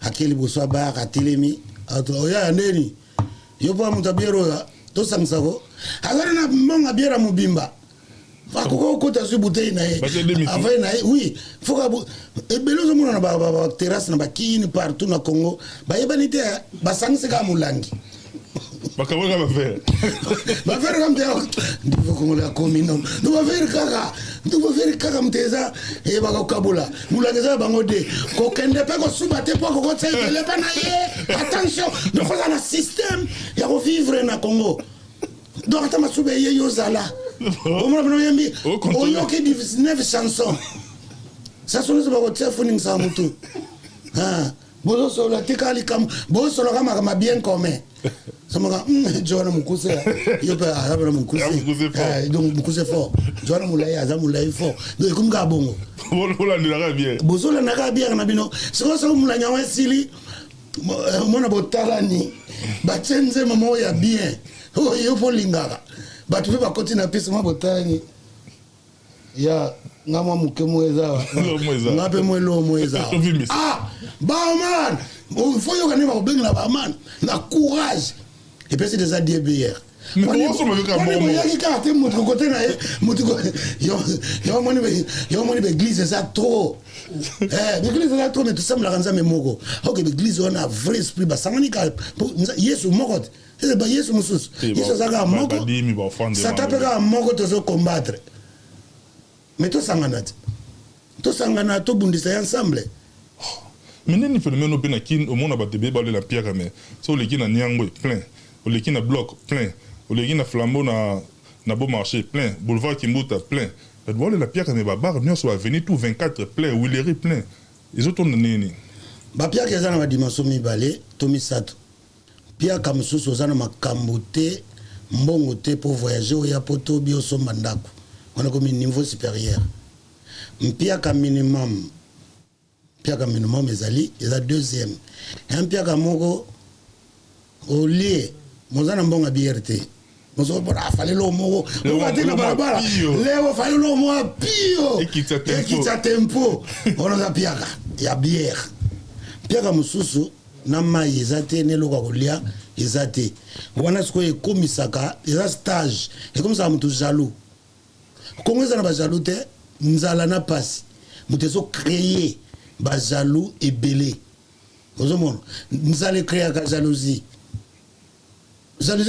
akeli boswa ba katelemi oya ndeni yo pa mutabiero ya to sangsako azana na monga biera mubimba fakoko kota su bouteille na ye afai na ye oui foka ebelozo mona na ba terrasse na ba kini partout na Congo ba yebani te ba sangse ka mulangi bakabaka ba faire ba faire comme ça ndivyo Congo la communauté nous va faire kaka mteza e ba kabula mulangeza bango de ko kende pe ko suba te po ko tsele pa na ye attention nous faisons un système ya ko vivre na Congo donc atama sube ye yozala o mona bino yembi o yoki 19 chansons ça sonne ba ko téléphone sa mutu ah bozo solo tikali kam bozo solo kama bien commun Samaka Joana Mukuse yo pe araba Mukuse donc Mukuse fort Joana Moulay aza Moulay fort donc comme ga bongo bola ndira bien bozola na bien na bino siko so mulanya wa sili mona botalani ba tsenze mama ya bien oh yo polingaka ba tu ba koti na pesa ma botalani ya ngama mukemweza ngape mwelo mweza ah ba man il faut yo kanema kobenga ba man na courage et puis c'est des ADBR mais comment ça me fait comme il y a qui carte mon côté na yo moni be église ça trop l'église ça trop mais tout ça me la ranza memoko OK l'église on a vrai esprit ba sangani ka Yesu moko c'est ba Yesu mususu Yesu saka moko ça tape ka moko to combattre mais to sangana to bundisa ensemble mais nini phénomène au Pénakin au monde a battu bébé la pierre mais sur les qui na Niango plein au les qui na bloc plein au les qui na flambeau na beau marché plein boulevard Kimbuta plein mais voilà la pierre mais babar nous soit venu tout 24 plein Willery plein les autres nini ba pierre que ça na dimension mibale to misato pierre comme sous ozana makambote mbongo te pour voyager au ya poto bio so mandako on a comme niveau supérieur pierre comme minimum piaka minimum ezali eza deuxième un piaka moko au lieu mozana mbonga BRT mozo bora fale lo moko on va dire na barabara leo fale lo mo pio ekita tempo on a piaka ya bière piaka mususu na mai ezate ne loka kolia ezate wana siko ekomisaka eza stage et comme ça mutu jaloux kongeza na ba jaloux te nzala na pasi mutezo créer ba jaloux et belé ozomona nzale créer ka jalousie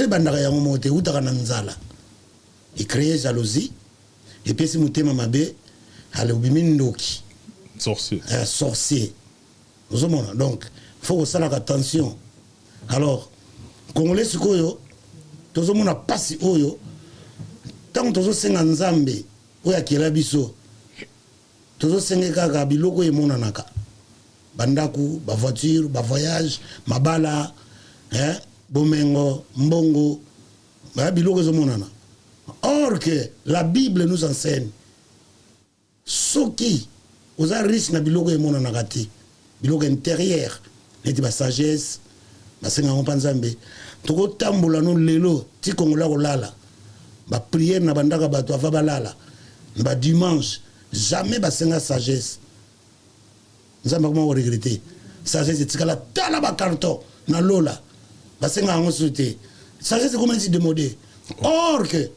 bandaka yango mote utaka na nzala et créer jalousie et puis si mutema mabe ale ubimi ndoki sorcier ozomona donc faut que ça la attention alors congolais sikoyo tozomona pasi oyo tant tozo senga nzambe oya kila biso tozo senge kaka biloko emonanaka bandaku ba voiture ba voyage mabala bomengo mbongo ba biloko ezomonana or que la Bible nous enseigne soki oza riche na biloko emonanaka te biloko intérieur neti ba sagesse basenga ngo panzambe toko tambola no lelo ti kongola kolala ba prière na bandaka bato ava balala ba dimanche jamais basenga sagesse nzamba comment regretter sagesse etikala tala ba carton na lola basenga ngo soute sagesse comment si démodé or que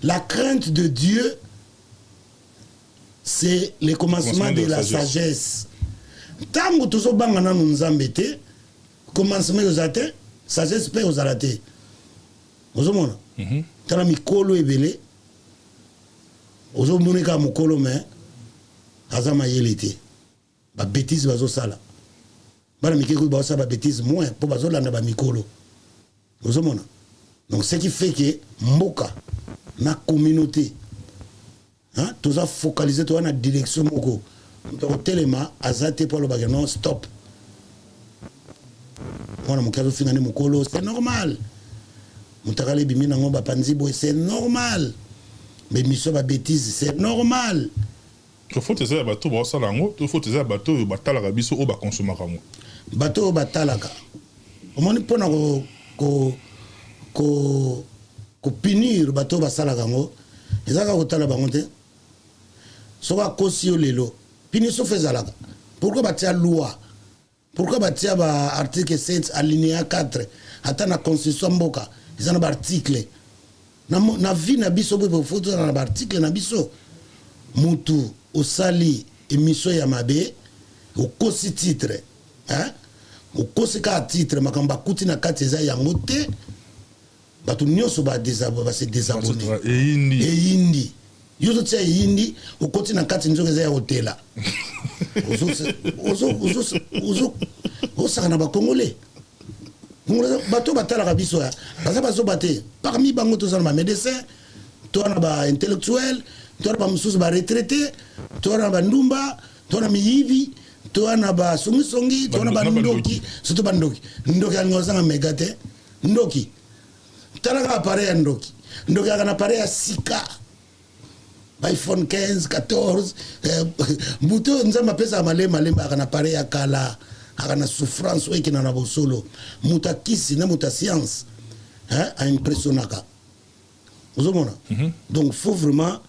la crainte de Dieu c'est le commencement de la sagesse tango tozo banga na nzambe te commencement ozate sagesse pe ozalate ozomona tala mikolo ebele ozomonika mokolo me aza mayele te babétise bazosala bana mikeko bazosala babétise moins mpo bazolanda bamikolo ozomona donc ce qui fait que mboka na communauté toza focaliser toza na direction moko tokotelema aza te mpo alobaka non stop mwana moke azofingani mokolo c'est normal mutakale bimi nango bapanzi boye c'est normal mais miso babêtise c'est normal. Il faut tes bateaux basala ngo, il faut tes bateaux batalaka biso o ba consomaka ngo. Bateau batalaka omoni pona ko punir bateau basalaka ngo ezaka kotala bango te soka kosi yo lelo punition fezalaka. Pourquoi batia loi? Pourquoi batia ba article 7 alinéa 4 ata na constitution mboka ezana ba article na vie na biso bo foto na ba article na biso mutu osali émission ya mabe okosi titre hein okosi ka titre makamba kuti na kati eza yango te bato nyonso ba se désabonner et indi yozo tia yindi okoti na kati nzoka eza ya hotela ozo sakana ba congolais bato batalaka biso ya bazo bate parmi bango tozana ba médecin tona ba intellectuel tona ba mususu ba retraité tona ba ndumba tona miyivi tona ba songi tona ba ndoki surtout ba ndoki alingozanga megate ndoki talaka appareil ya ndoki akana appareil ya sika ba iPhone 15 14 buto nzamba pesa malema akana appareil ya kala akana souffrance weki na bosolo mutakisi na muta science a impressionnaka ozomona. Donc faut vraiment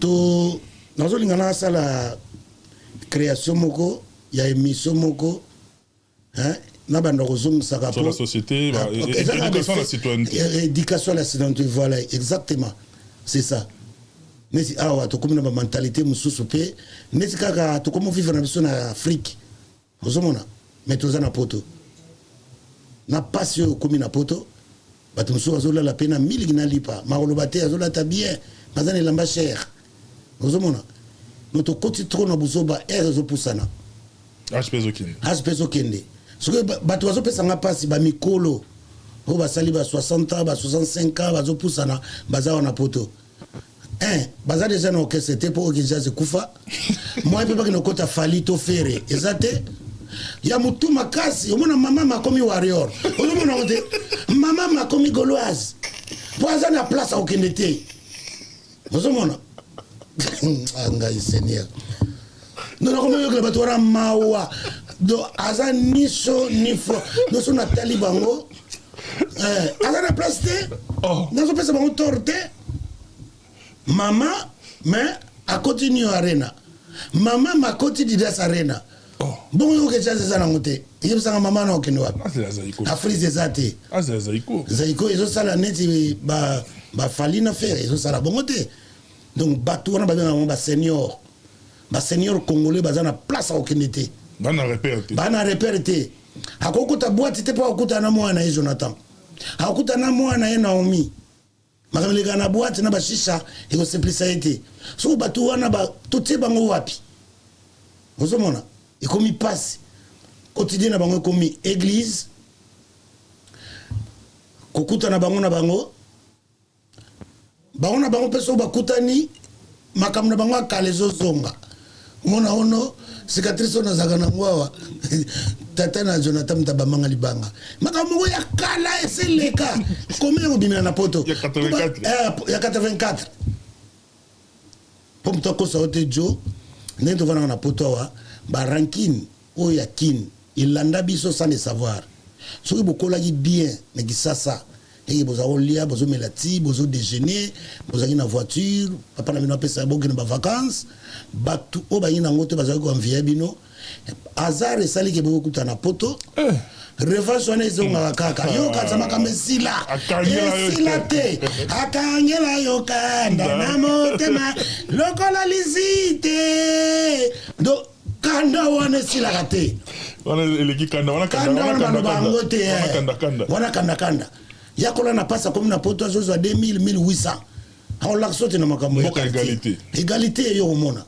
to nazolinga na sala création moko ya émission moko na banda kozongisaka sur la société, éducation à la citoyenneté. Éducation à la citoyenneté, voilà, exactement. C'est ça. Nesi awa to comme na mentalité mususu pe nesi kaka to comme vivre na biso na Afrique. Ozomona mais tozana poto. Na passion comme na poto. Bato mususu azola la pena mili na lipa. Makoloba te azola ta bien. Bazana lamba cher. Ozomona. Notre côté trop na buzoba ezo pusana. HPSO kende. Ce que bato bazo pesa nga pasi ba mikolo. O basali ba 60 ans, ba 65 ans bazo pusana baza na poto. Baza déjà na orchestre c'était pour que jazz kufa. Moi pe pas que no kota fali to fere. Ezate. Ya mutu makasi, omona mama makomi warrior. Omona ngote mama makomi gauloise. Poza na place au kendete. Ozomona. Ngai Seigneur. Non comme yo que bato ra mawa. Do aza niso nifo. No so na talibango. Aza na place te. Nazo pesa bango torte. Mama, mais à continue arena. Maman m'a continué dans arena. Bon, il y a des gens qui il y a des maman qui nous a. Afrique des athées. Zaiko, ils ont ça la net, bah falina faire, ils ont ça la bon côté. Donc, batou on a besoin d'un senior. Bah senior congolais, bah na place à aucun été. Bah na réperté. À quoi ta boîte, c'était pas au coup na moi na Jonathan. À coup na moi na Naomi. Makamele na boîte na bashisha iko simplicité so batu wana ba tote bango wapi ozomona ikomi passe quotidien na bango komi église kokuta na bango peso bakutani makam na bango akalezo zonga mona ono cicatrice na zagana ngwawa tata na Jonathan tabamanga libanga makambo ya kala eseleka combien obimina na poto ya 84 ya 84 pom toko saote jo nendo vana na poto wa ba ranking o ya kin ilanda biso sans le savoir soki bokola ki bien na kisasa et boza olia bozo melati bozo déjeuner boza na voiture papa na bino pesa boke na vacances batu o ba yina ngote baza ko envier bino azar esali ke boko kutana poto revanche wana ezonga kaka yo katsama kamesila esila te akangela yo kanda na motema lokola lisite do kanda wana esila kate wana eleki kanda wana kanda yakola na pasa comme na poto azozo 2000 1800 on l'a sauté na makambo ya égalité yo mona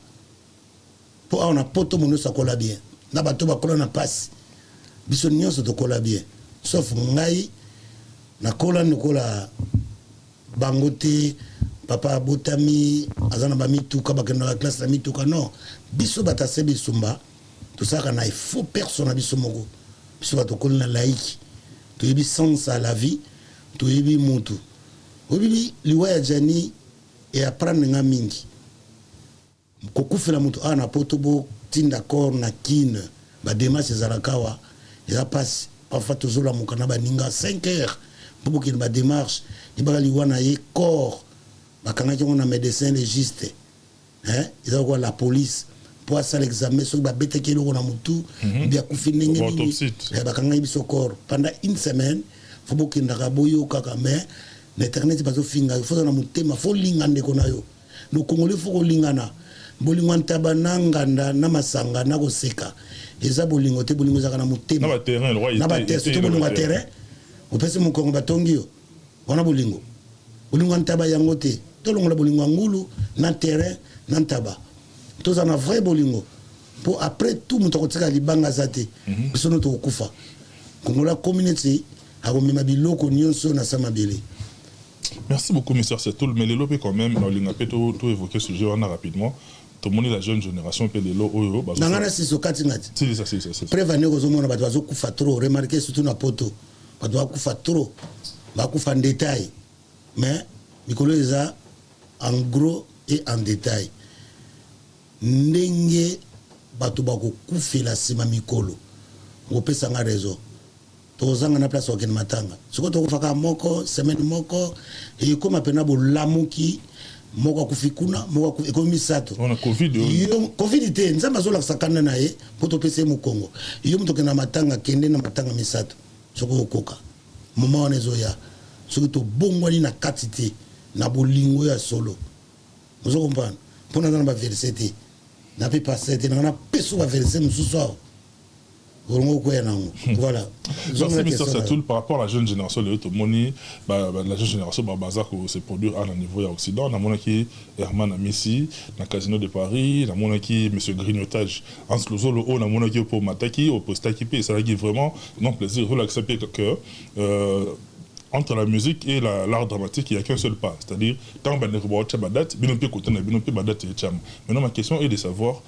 po on a poto mono sakola bien na bato bakola na passe biso nyonso to kola bien sauf ngai na kola nikola bangote papa botami azana ba mituka bakenda la classe la mituka non biso batase bisumba to saka na il faut personne biso moko biso batokoli na laïque toyebi sens à la vie toyebi mutu oyebi liwa ya jani e apprendre nga mingi kokufela mutu ana poto bo tinda corps na kine ba démarche ezalakawa eza pasi parfois tozola mokana baninga 5 heures mpo bokende ba démarche libaka liwa na ye corps bakangaki yango na médecin légiste eza kwa la police po asala examen soki babetaki eloko na motu bi akufi ndenge nini bakangaki biso corps pendant une semaine fo bokendaka boyokaka mais na internet bazofinga foza na motema fo linga ndeko na yo no congolais fo kolingana bolingo ntaba na nganda na masanga na koseka eza bolingo te bolingo ezaka na motema na baterrain le roi na baterrain bolingo ya terrain opesi mokongo batongi yo wana bolingo ntaba yango te tolongola bolingo ngulu na terrain na ntaba toza na vrai bolingo po après tout moto akotika libanga za te biso no tokokufa kongola communauté akomema biloko nyonso na samabele. Merci beaucoup, M. Setoul. Mais les lobbies, quand même, on a tout évoqué ce sujet rapidement. Tout le monde, la jeune génération, peut les lots. Nangana si sokati ngati. C'est ça. Prévenez aux hommes, on va kufa trop. Remarquez surtout na poto. On doit kufa trop. On va kufa en détail. Mais, Mikolo eza en gros et en détail. Ndenge bato bako kufela sima Mikolo. On peut s'en raison. Tozanga na place okene matanga soko tokufaka moko semaine moko et comme apena bo lamuki moko kufikuna moko ekomi sato on a covid covid te nzamba zola sakana na ye poto pese mu Kongo yo mutoke na matanga kende na matanga misato soko okoka moma onezo ya soko to bongwani na katite na bolingo ya solo ozo comprendre pona na ba verset na pe passer na peso ba verset mususu. Voilà. Merci, M. Setoul. Par rapport à la jeune génération, la jeune génération Barbaza qui se produit à un niveau occident, on a mon qui Herman Amissi, dans le Casino de Paris, on a mon qui M. Grignotage, Hans Lozolo, on a mon qui pour Mataki, au Postaki, et ça qui vraiment non plaisir, relaxer que entre la musique et l'art dramatique, il n'y a qu'un seul pas. C'est-à-dire, tant que maintenant, ma question est de savoir,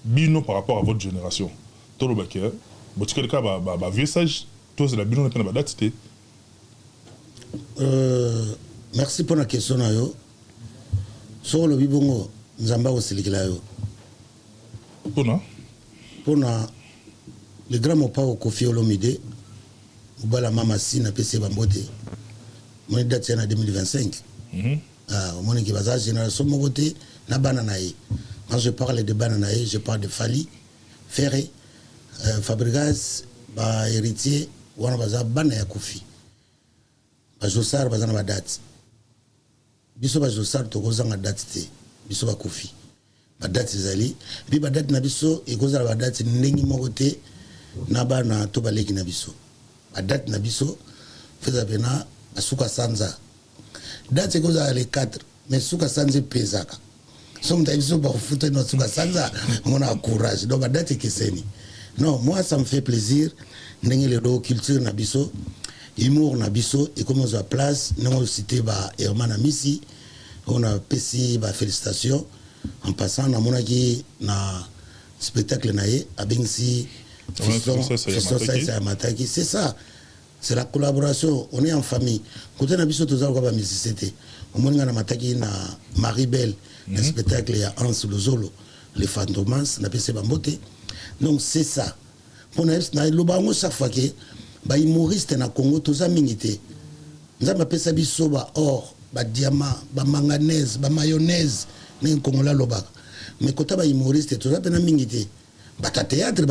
Bino par rapport à votre génération. Tolo Baker, botikele ka ba vieux sage, toi c'est la bino na date té. Merci pour la question na yo. Sur le bibongo nzamba osilikela yo. Pona le grand mopa au Kofi Olomide, ubala mama sina pese bambote. Mon date en 2025. Mon qui baza génération mogote na bananaye. Quand je parle de bananaye, je parle de Fali, Ferré. Fabregas ba héritier wana baza bana ya Kofi ba Josar baza na ba date biso ba Josar to kozanga date te biso ba Kofi ba date zali bi ba date na biso e kozala ba date ndenge moko te na bana to baleki na biso ba date na biso feza pena asuka sanza date kozala le 4 mais suka sanza pesaka somme biso ba futa no suka sanza on a courage donc ba date keseni. Non, moi ça me fait plaisir. N'engue le culture nabiso, humour nabiso et comme on a place, nous on cité ba Herman Amissi, on a pesi ba félicitations en passant na monaki na spectacle naé à Bengsi, c'est ça. C'est la collaboration, on est en famille. Côté nabiso tous quoi ba musicité. On monga na mataki na Maribel, le spectacle il y a Hans Lozolo, les Fantomas, na pesi bambote. Donc c'est ça. Pour nous, chaque fois que les humoristes na Congo, tous les mingités, nous avons appelé ça bisoba or, diamant, manganèse, mayonnaise, nous Congo loba. Mais quand les humoristes, tous les mingités, théâtre,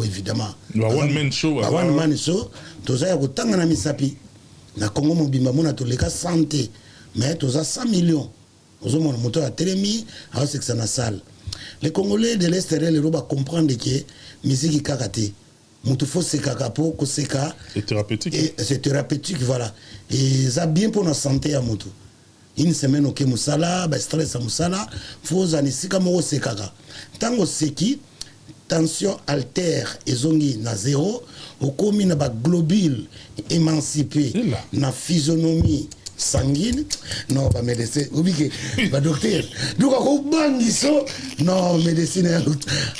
évidemment. One man show. One man show. Tous les gens na misapi. Na Congo mobimba mona to leka santé, mais tous 100 millions. Nous avons moteur à Télémi, à ce que ça na salle. Les Congolais de l'extérieur, les robots comprennent que la musique est karaté. Il faut se kakapo, c'est thérapeutique. C'est thérapeutique, voilà. Et ça bien pour notre santé à Moutou. Une semaine, ok, Moussala, stress à Moussala, il faut anisika moro se kaka. Tango seki, tension altère et zongi na zéro, au commis na globule émancipé, na physionomie, sanguine, non, pas médecin, oubliez, pas docteur. Donc, on bangiso, non, médecine,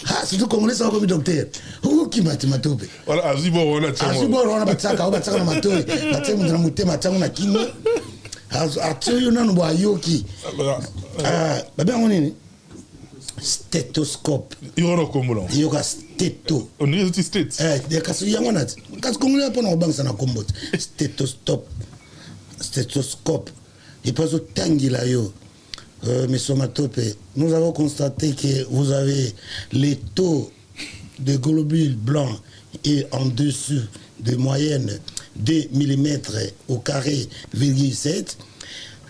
ah, surtout congolais, ça va comme docteur. Ou qui m'a topé. Voilà, Azibo, on a tchamo. Azibo, on a batsaka, on a batsaka na matoi, batsaka na mute, batsaka na kingo. Atio na no yoki. Ah, bah bien on est stéthoscope. Il y aura comment? Il y aura stéto. On est aussi stéth. Des cas il y a un autre. Quand congolais pas no bank ça na combo. Stéthoscope. Stéthoscope. Il passe au tangi là yo. Mais somatope, nous avons constaté que vous avez les taux de globules blancs et en dessous de moyenne 2 mm au carré, 7.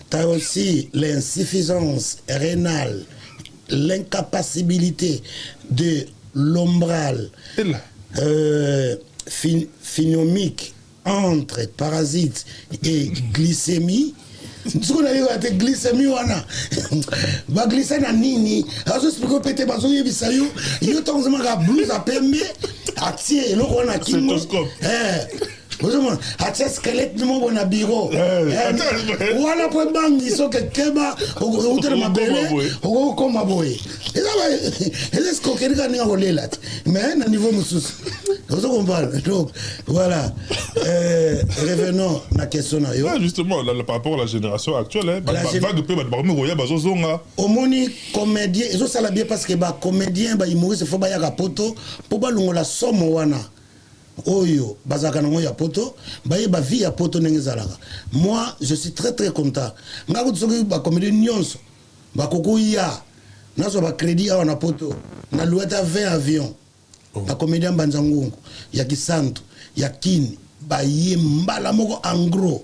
Tu as aussi l'insuffisance rénale, l'incapacité de l'ombral phénomique entre parasites et glycémie. Ce qu'on a eu à glycémie, va glycémie na nini. Alors, je peux péter parce que il y a tant de blues à permettre à tirer le roi na kingo. Bonjour, atia squelette de mon bureau. Voilà pour bangi so que keba au terme ma belle au comme boy. Et ça va est-ce que quelqu'un n'a pas là mais à niveau monsieur. Vous comprenez donc voilà revenons à la question là. Justement par rapport à la génération actuelle va de peu ba roya bazozonga. Au moni comédien et ça la bien parce que ba comédien ba humoriste faut ba ya poto pour ba longola somo wana. Oyo bazaka nango ya poto baye ba vie ya poto nengezalaka. Moi je suis très très content ngako tsoki ba comédie nyonso ba kokuya naso ba crédit awa na poto na lueta 20 avions ba comédien banzangungu ya kisantu ya kini ba ye mbala moko en gros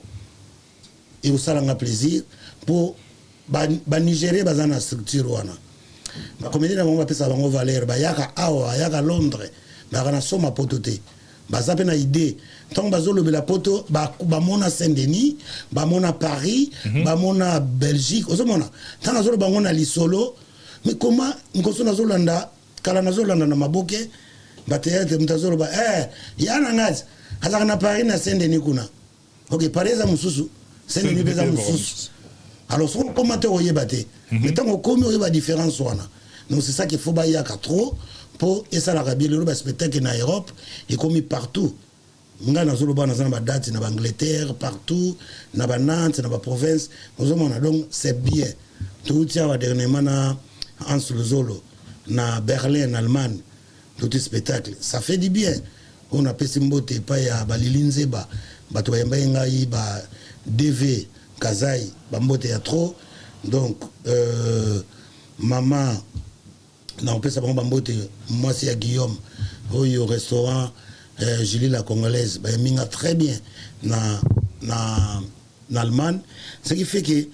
et osala nga plaisir pour ba Nigeria bazana structure wana ba comédien na bango pesa bango valeur ba yaka awa yaka Londres ba kana soma poto te baza pe na idée tant bazolobela poto bamona Saint-Denis bamona Paris bamona Belgique ozomona tant azoloba ngo na lisolo mais comment nkoso nazolanda kala nazolanda na maboke bathéâtre mtazoloba yana ngazi azaka na Paris na Saint-Denis kuna ok Paris za mususu Saint-Denis peza mususu alors son commentaire oyeba te mais tant komi oyeba différence wana donc c'est ça qu'il faut bayaka trop pour et ça la rabie le spectacle en Europe et comme partout nga na zolo bana na date na Angleterre partout na Nantes na province donc c'est bien tout ça va dernièrement na Hans Lozolo na Berlin en Allemagne tout spectacle ça fait du bien on a pesi mbote pa ya balilinzeba bato yamba ngai ba DV Kazai ba mbote ya trop donc maman na on peut savoir bambote moi c'est à Guillaume au restaurant Julie la congolaise ba minga très bien na Allemagne ce qui fait que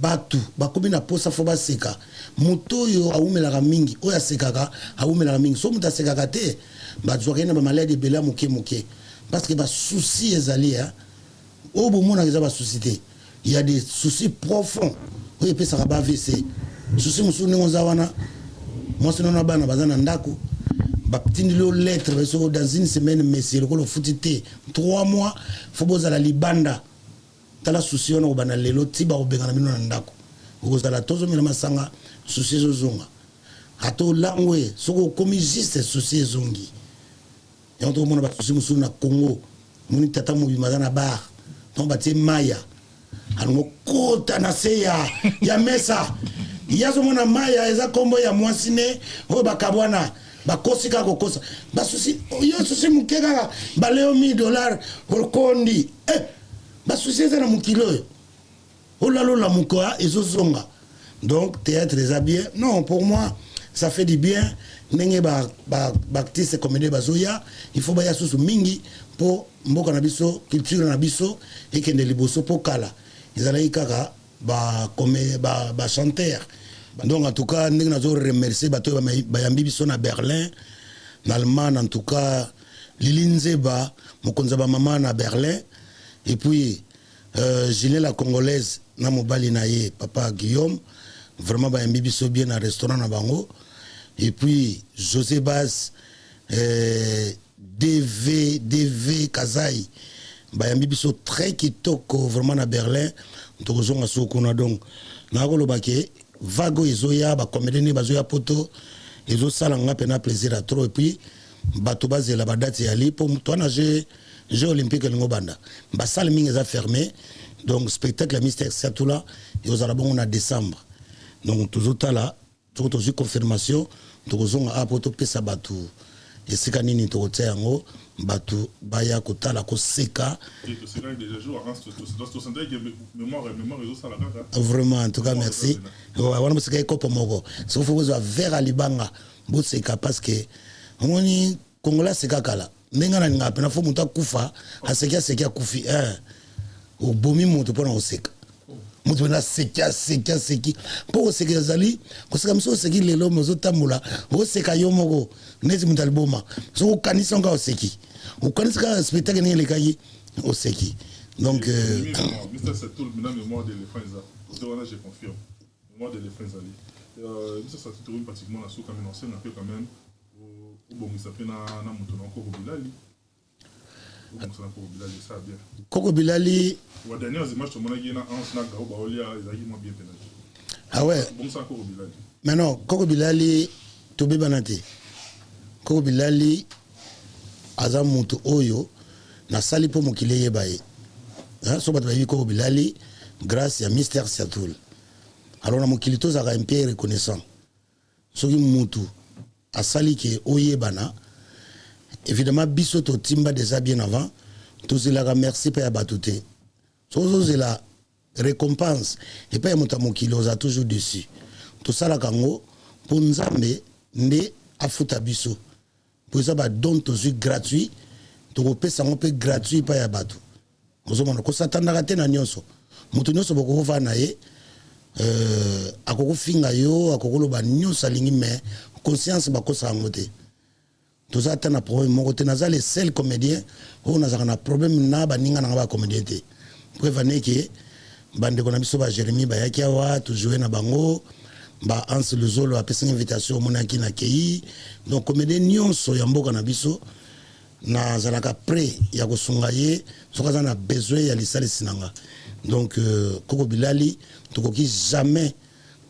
batu ba komi na posa fo ba seka moto yo aumela mingi o ya sekaka aumela mingi so muta sekaka te ba zwakena ba maladie bela moke parce que ba souci ezali o bo mona ba souci il y a des soucis profonds o pe ça ba VC souci musu ne wana moi c'est non bana bazana ndako baptindi le lettre dans une semaine monsieur le futité 3 mois faut boza la libanda tala souci on bana lelo tiba obengana mino ndako boza la tozo mila masanga souci zozonga ato langwe soko komi juste souci zongi et on to mona ba souci musu na Congo moni tata mo bimazana bar ton batie maya alongo kota na seya ya mesa yazo mona maya eza kombo ya mwasine o bakabwana bakosika kokosa basusi yo susi mukeka ba leo $1000 kondi basusi eza na mukilo o la lola mukoa ezozonga donc théâtre les bien non pour moi ça fait du bien nenge ba artiste comédie bazoya il faut ba ya susu mingi pour mboka na biso culture na biso et kende liboso po kala ezalaki kaka ba chanteur. Donc en tout cas, nous avons remercié Bayambi Biso na Berlin, en Allemagne en tout cas, Lilinzeba, Mokonzaba Maman na Berlin, et puis Gilles la Congolaise, na Mobali Naye, Papa Guillaume, vraiment Bayambi Biso bien na restaurant na Bango, et puis José Bas, DV Kazai, bayambi biso très kitoko vraiment na Berlin tokozonga sokona donc nakoloba ke vago ezoya bacomédie bazoya poto ezosala nga pena plaisir à trop et puis bato bazela badate ya lipo mutwana jeu olympique lingo banda basale mingi eza fermé donc spectacle ya Mystère Satoula ezala bongo na décembre donc tozotala tozwi confirmation tokozonga a poto pesa bato esika nini tokotia yango bato baya kotala koseka vraiment en tout cas merci wana mosika ekopo moko soki fo kozwa vers à libanga boseka parce que omoni kongola seka kala ndenge naninga pena fo moto akufa aseki akufi obomi moto mpona koseka moto pena seki mpo koseka ezali koseka miso oseki lelo mozotambola oseka yo moko neti moto aliboma soki okanisi onga oseki okanisi kaka spectacle ndenge elekaki oseki donc Mystère Satoula maintenant mémoire d'éléphant eza wana je confirme mémoire d'éléphant ezali Mystère Satoula pratiquement na soka mais ancien appel quand même obongisa pe na moto na Koko Bilali obongisa na Koko Bilali ça bien Koko Bilali wa dernières images to monaki na ans na gao baolia ezali moins bien pénal ah ouais obongisa Koko Bilali mais non Koko Bilali tobebana te Koko Bilali aza moto oyo na sali po mokili yeba ye so bato bayebi Koko Bilali grâce à Mystère Satoula alors na mokili tozaka un peu reconnaissant soki motu asali ke oyebana évidemment biso totimba déjà bien avant tozelaka merci pe ya bato te tozozela récompense et pas ya moto ya mokili oza toujours dessus tosalaka yango mpo nzambe nde afuta biso mpo eza badon tozwi gratuit tokopesa yango mpe gratuit pa ya bato ozomona kosatandaka te na nyonso moto nyonso bokokova na ye akokofinga yo akokoloba nyonso alingi mais conscience bakosa yango te toza ata na problème moko te naza le seul comédien oyo nazalaka na problème na baninga nanga bacomédien te po evane ke bandeko na biso bajeremi bayaki awa tojoue na bango baanse luzolo apesanga invitation omonaki na kei donc comédien nyonso ya mboka na biso nazalaka prêt ya kosunga ye soki aza na besoin ya lisalisi nanga donc Koko Bilali tokoki jamais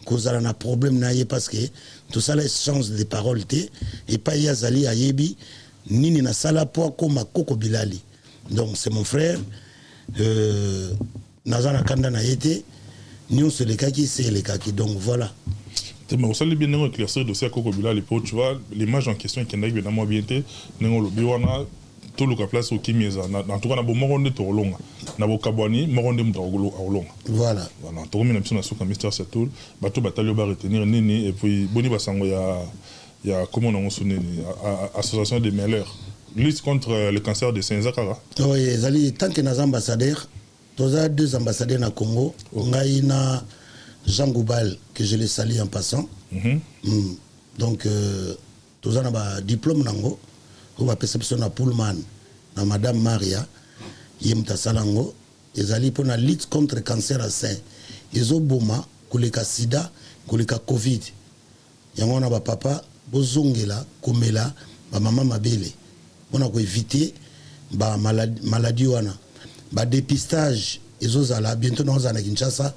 kozala na problème na ye parce que tosala échange de paroles te et pas yazali ayebi nini na sala po akoma Koko Bilali donc c'est mon frère naza na kanda na ye te nyonso elekaki se elekaki donc voilà mais on s'est bien éclairci le dossier à Koko Bilali pour tu vois l'image en question qui est évidemment bien été n'engolo biwana tout le place au Kimieza en tout cas na bo moronde to longa na bo kabwani moronde mtogolo olonga voilà to comme une na soka Mystère Satoula bato batalio ba retenir nini et puis boni basango ya comment on sonne association des meilleurs lutte contre le cancer de sein zakara oui zali tant que nos ambassadeurs toza deux ambassadeurs na Congo ngai na Jean Goubal que je les salue en passant donc toza na ba diplôme nango on va passer sur na Pullman na madame Maria yemta salango ezali pour la lutte contre le cancer à sein ezoboma koleka sida koleka covid yango na ba papa bozongela komela ba mama mabele on a ko éviter ba maladie wana ba dépistage ezozala bientôt dans na Kinshasa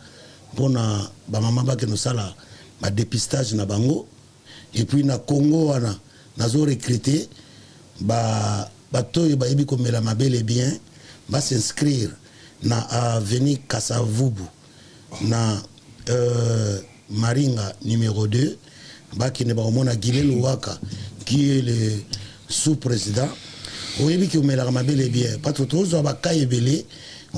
pona ba mama ba ke no sala ba dépistage na bango et puis na Congo wana nazo recruter bato bayebi komela mabele bien va s'inscrire na avenue Kasavubu na Maringa numéro 2 bakine ba omona Gilelo Waka qui est le sous-président oyebi komela mabele bien pas tout ozo ba kayebele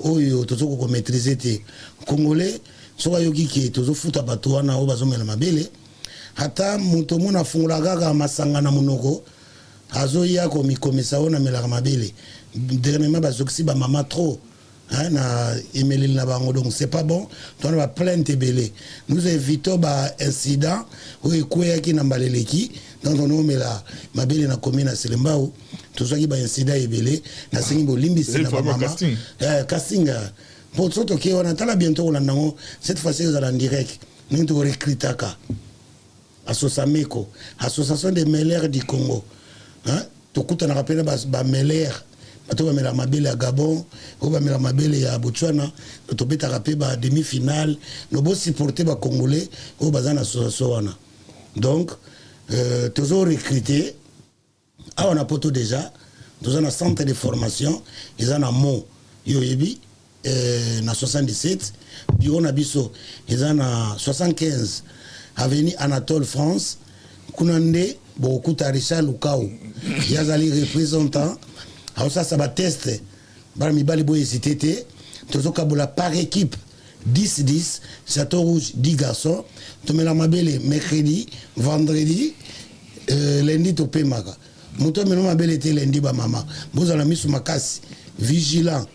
oyo tozoko ko maîtriser te congolais soka yoki ki tozo futa bato wana o bazomela mabele hata muto mona fungula kaka masanga na monoko azoya komikomisa ona melaka mabele dernièrement bazoksi ba mama trop na emeleli na bango donc c'est pas bon on va plainte belé nous évitons ba incident ou ekweyaki na mbaleleki donc on omela mabele na commune na Selembao tozaki ba incident ebele na sengi bolimbisi na mama casting pour surtout que on entend bientôt on nango cette fois-ci on en direct nous to recrutaka association des meilleurs du Congo tokuta na rappela ba meilleur bato bamela mabele ya Gabon o bamela mabele ya Botswana to betaka pe ba demi-finale no bo supporter ba Congolais o bazana association wana donc toujours recruter on a poto déjà dans un centre de formation ils en a mo yoyebi na 77 bureau na biso ils en a 75 avenue Anatole France kunande bokuta Richard Lukao yazali représentant alors ça va tester barami bali boy CTT tozoka bola par équipe 10-10 Château Rouge 10 garçons to mela mabele mercredi vendredi lundi to pemaka moto melo mabele était lundi ba mama bozala misu makasi vigilant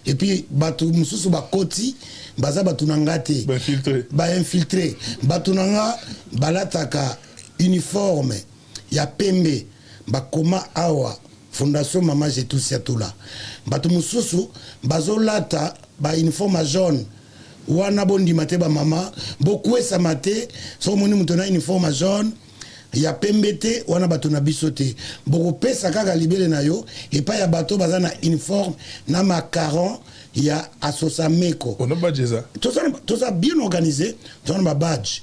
et puis batu mususu ba koti baza batu nangate ba infiltré batu nanga balataka uniforme ya pembe ba koma awa fondation mama j'ai tout là batu mususu bazolata ba uniforme jaune wana bondi mate ba mama beaucoup esa mate so moni mutona uniforme jaune ya pembete wana bato na bisote boko pesa kaka libele na yo et pas ya bato bazana uniforme na macaron ya Asosameko on a badge ça tout ça bien organisé tout un badge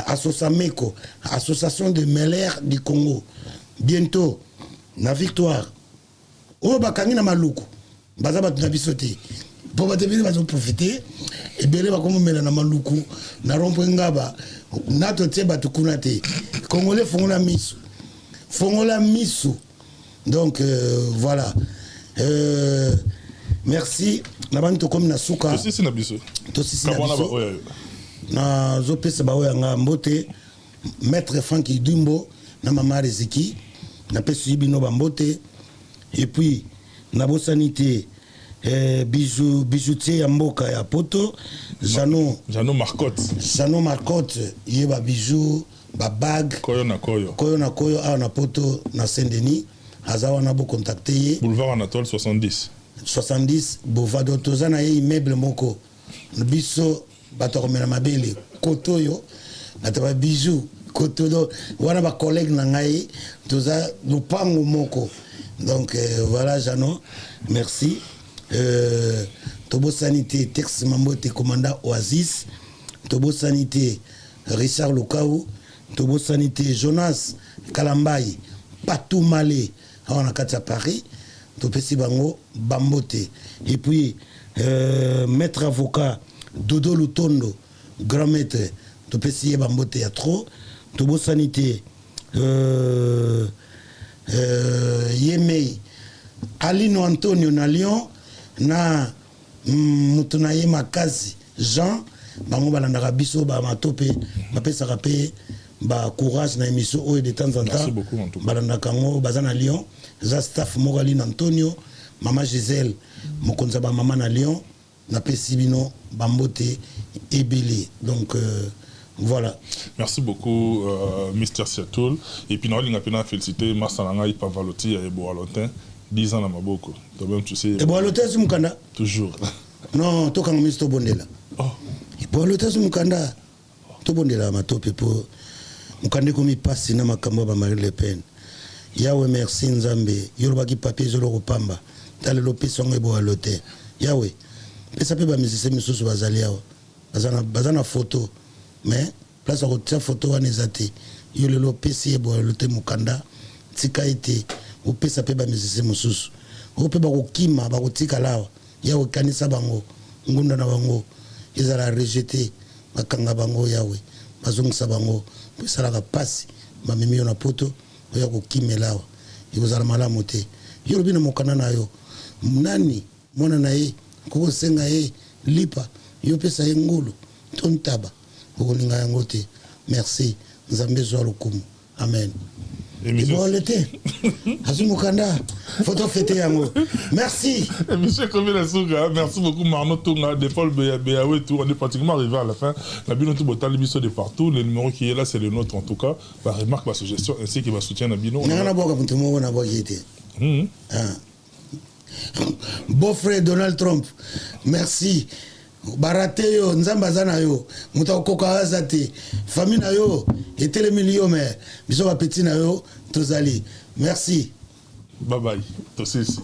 Asosameko association de mêleurs du Congo bientôt na victoire o bakangi na maluku baza bato na bisote po batebele bazo profiter et belé ba komo mela na maluku na rompo ngaba nato te bato kuna te Congolais fongola misu donc voilà merci na bantu comme na suka to sisi na biso na zopesa ba oya nga mbote maître Franky Dumbo na mama Reziki na pesi bino ba mbote et puis na bosanité bijoutier ya mboka ya poto Jano Marcotte yeba bijou ba bag koyo na koyo a na poto na Saint-Denis azawa na bo contacter boulevard Anatole 70 boulevard tozana ye immeuble moko biso batoromela mabele kotoyo bataba bijou kotodo wana ba collègue na ngai toza lupango moko donc voilà Jano merci Tobo Sanité Tex Mambote commandant Oasis Tobo Sanité Richard Lukao Tobo Sanité Jonas Kalambai Patou Malé on a quatre à Paris Topesi Bango Bambote et puis maître avocat Dodo Lutondo grand maître Topesi Bambote à trop Tobo Sanité Yemei Alino Antonio na Lyon na mutunaye makasi Jean bango balandaka biso ba matope bapesaka pe ba courage na émission oyo de temps en temps balandaka ngo baza na Lyon za staff moko Alino Antonio mama Gisèle mokonza ba mama na Lyon na pesi bino bambote ebele donc voilà. Merci beaucoup Mr. Seattle et puis nous avons félicité Massalanga Ipavaloti et Boalotin 10 ans à Maboko. Toi-même, tu sais. Et Boalotin, c'est Mukanda. Toujours. Non, toi, quand on est Bondela. Oh. Et Boalotin, c'est Mukanda. Toi, Bondela, ma tope pour Mukanda, comme il passe, c'est Namakamba, Marine Le Pen. Yahweh, merci, Nzambe. Yoruba qui papier, Zolo Pamba. T'as le lopé, son et Boalotin. Yahweh. Et ça peut pas me dire, c'est M. Soubazaliao. Bazana photo. Mais, place à retirer photo, on est athée. Yo le lopé, c'est Boalotin Mukanda. Tika été. Ope ça peut ba misisi mususu ope ba kokima ba kotika lawa ya okanisa bango ngunda na bango ezala rejeter bakanga bango yawe bazongisa bango pesala ka pasi ba mimi na poto ya kokimela ikozala malamu te yo bina mokana na yo nani mona na ye ko senga ye lipa yo pesa ye ngulu tontaba okolinga yango te merci nzambe zo lokumu amen. Bon, l'été. Azumukanda, photo fêté yango. Merci. Monsieur Komila Souga, merci beaucoup Marno Tunga, de Paul Béaoué, tout. On est pratiquement arrivé à la fin. La Bino Toubotan, l'émission de partout. Le numéro qui est là, c'est le nôtre en tout cas. Bah, remarque, ma suggestion ainsi qu'il va soutenir la Bino. Beau-frère Donald Trump, merci. Barate yo, nzamba zana yo, muta okoka azate, famille na yo, et les millions mais, biso ba petit na yo, tozali. Merci. Bye bye. Toi aussi.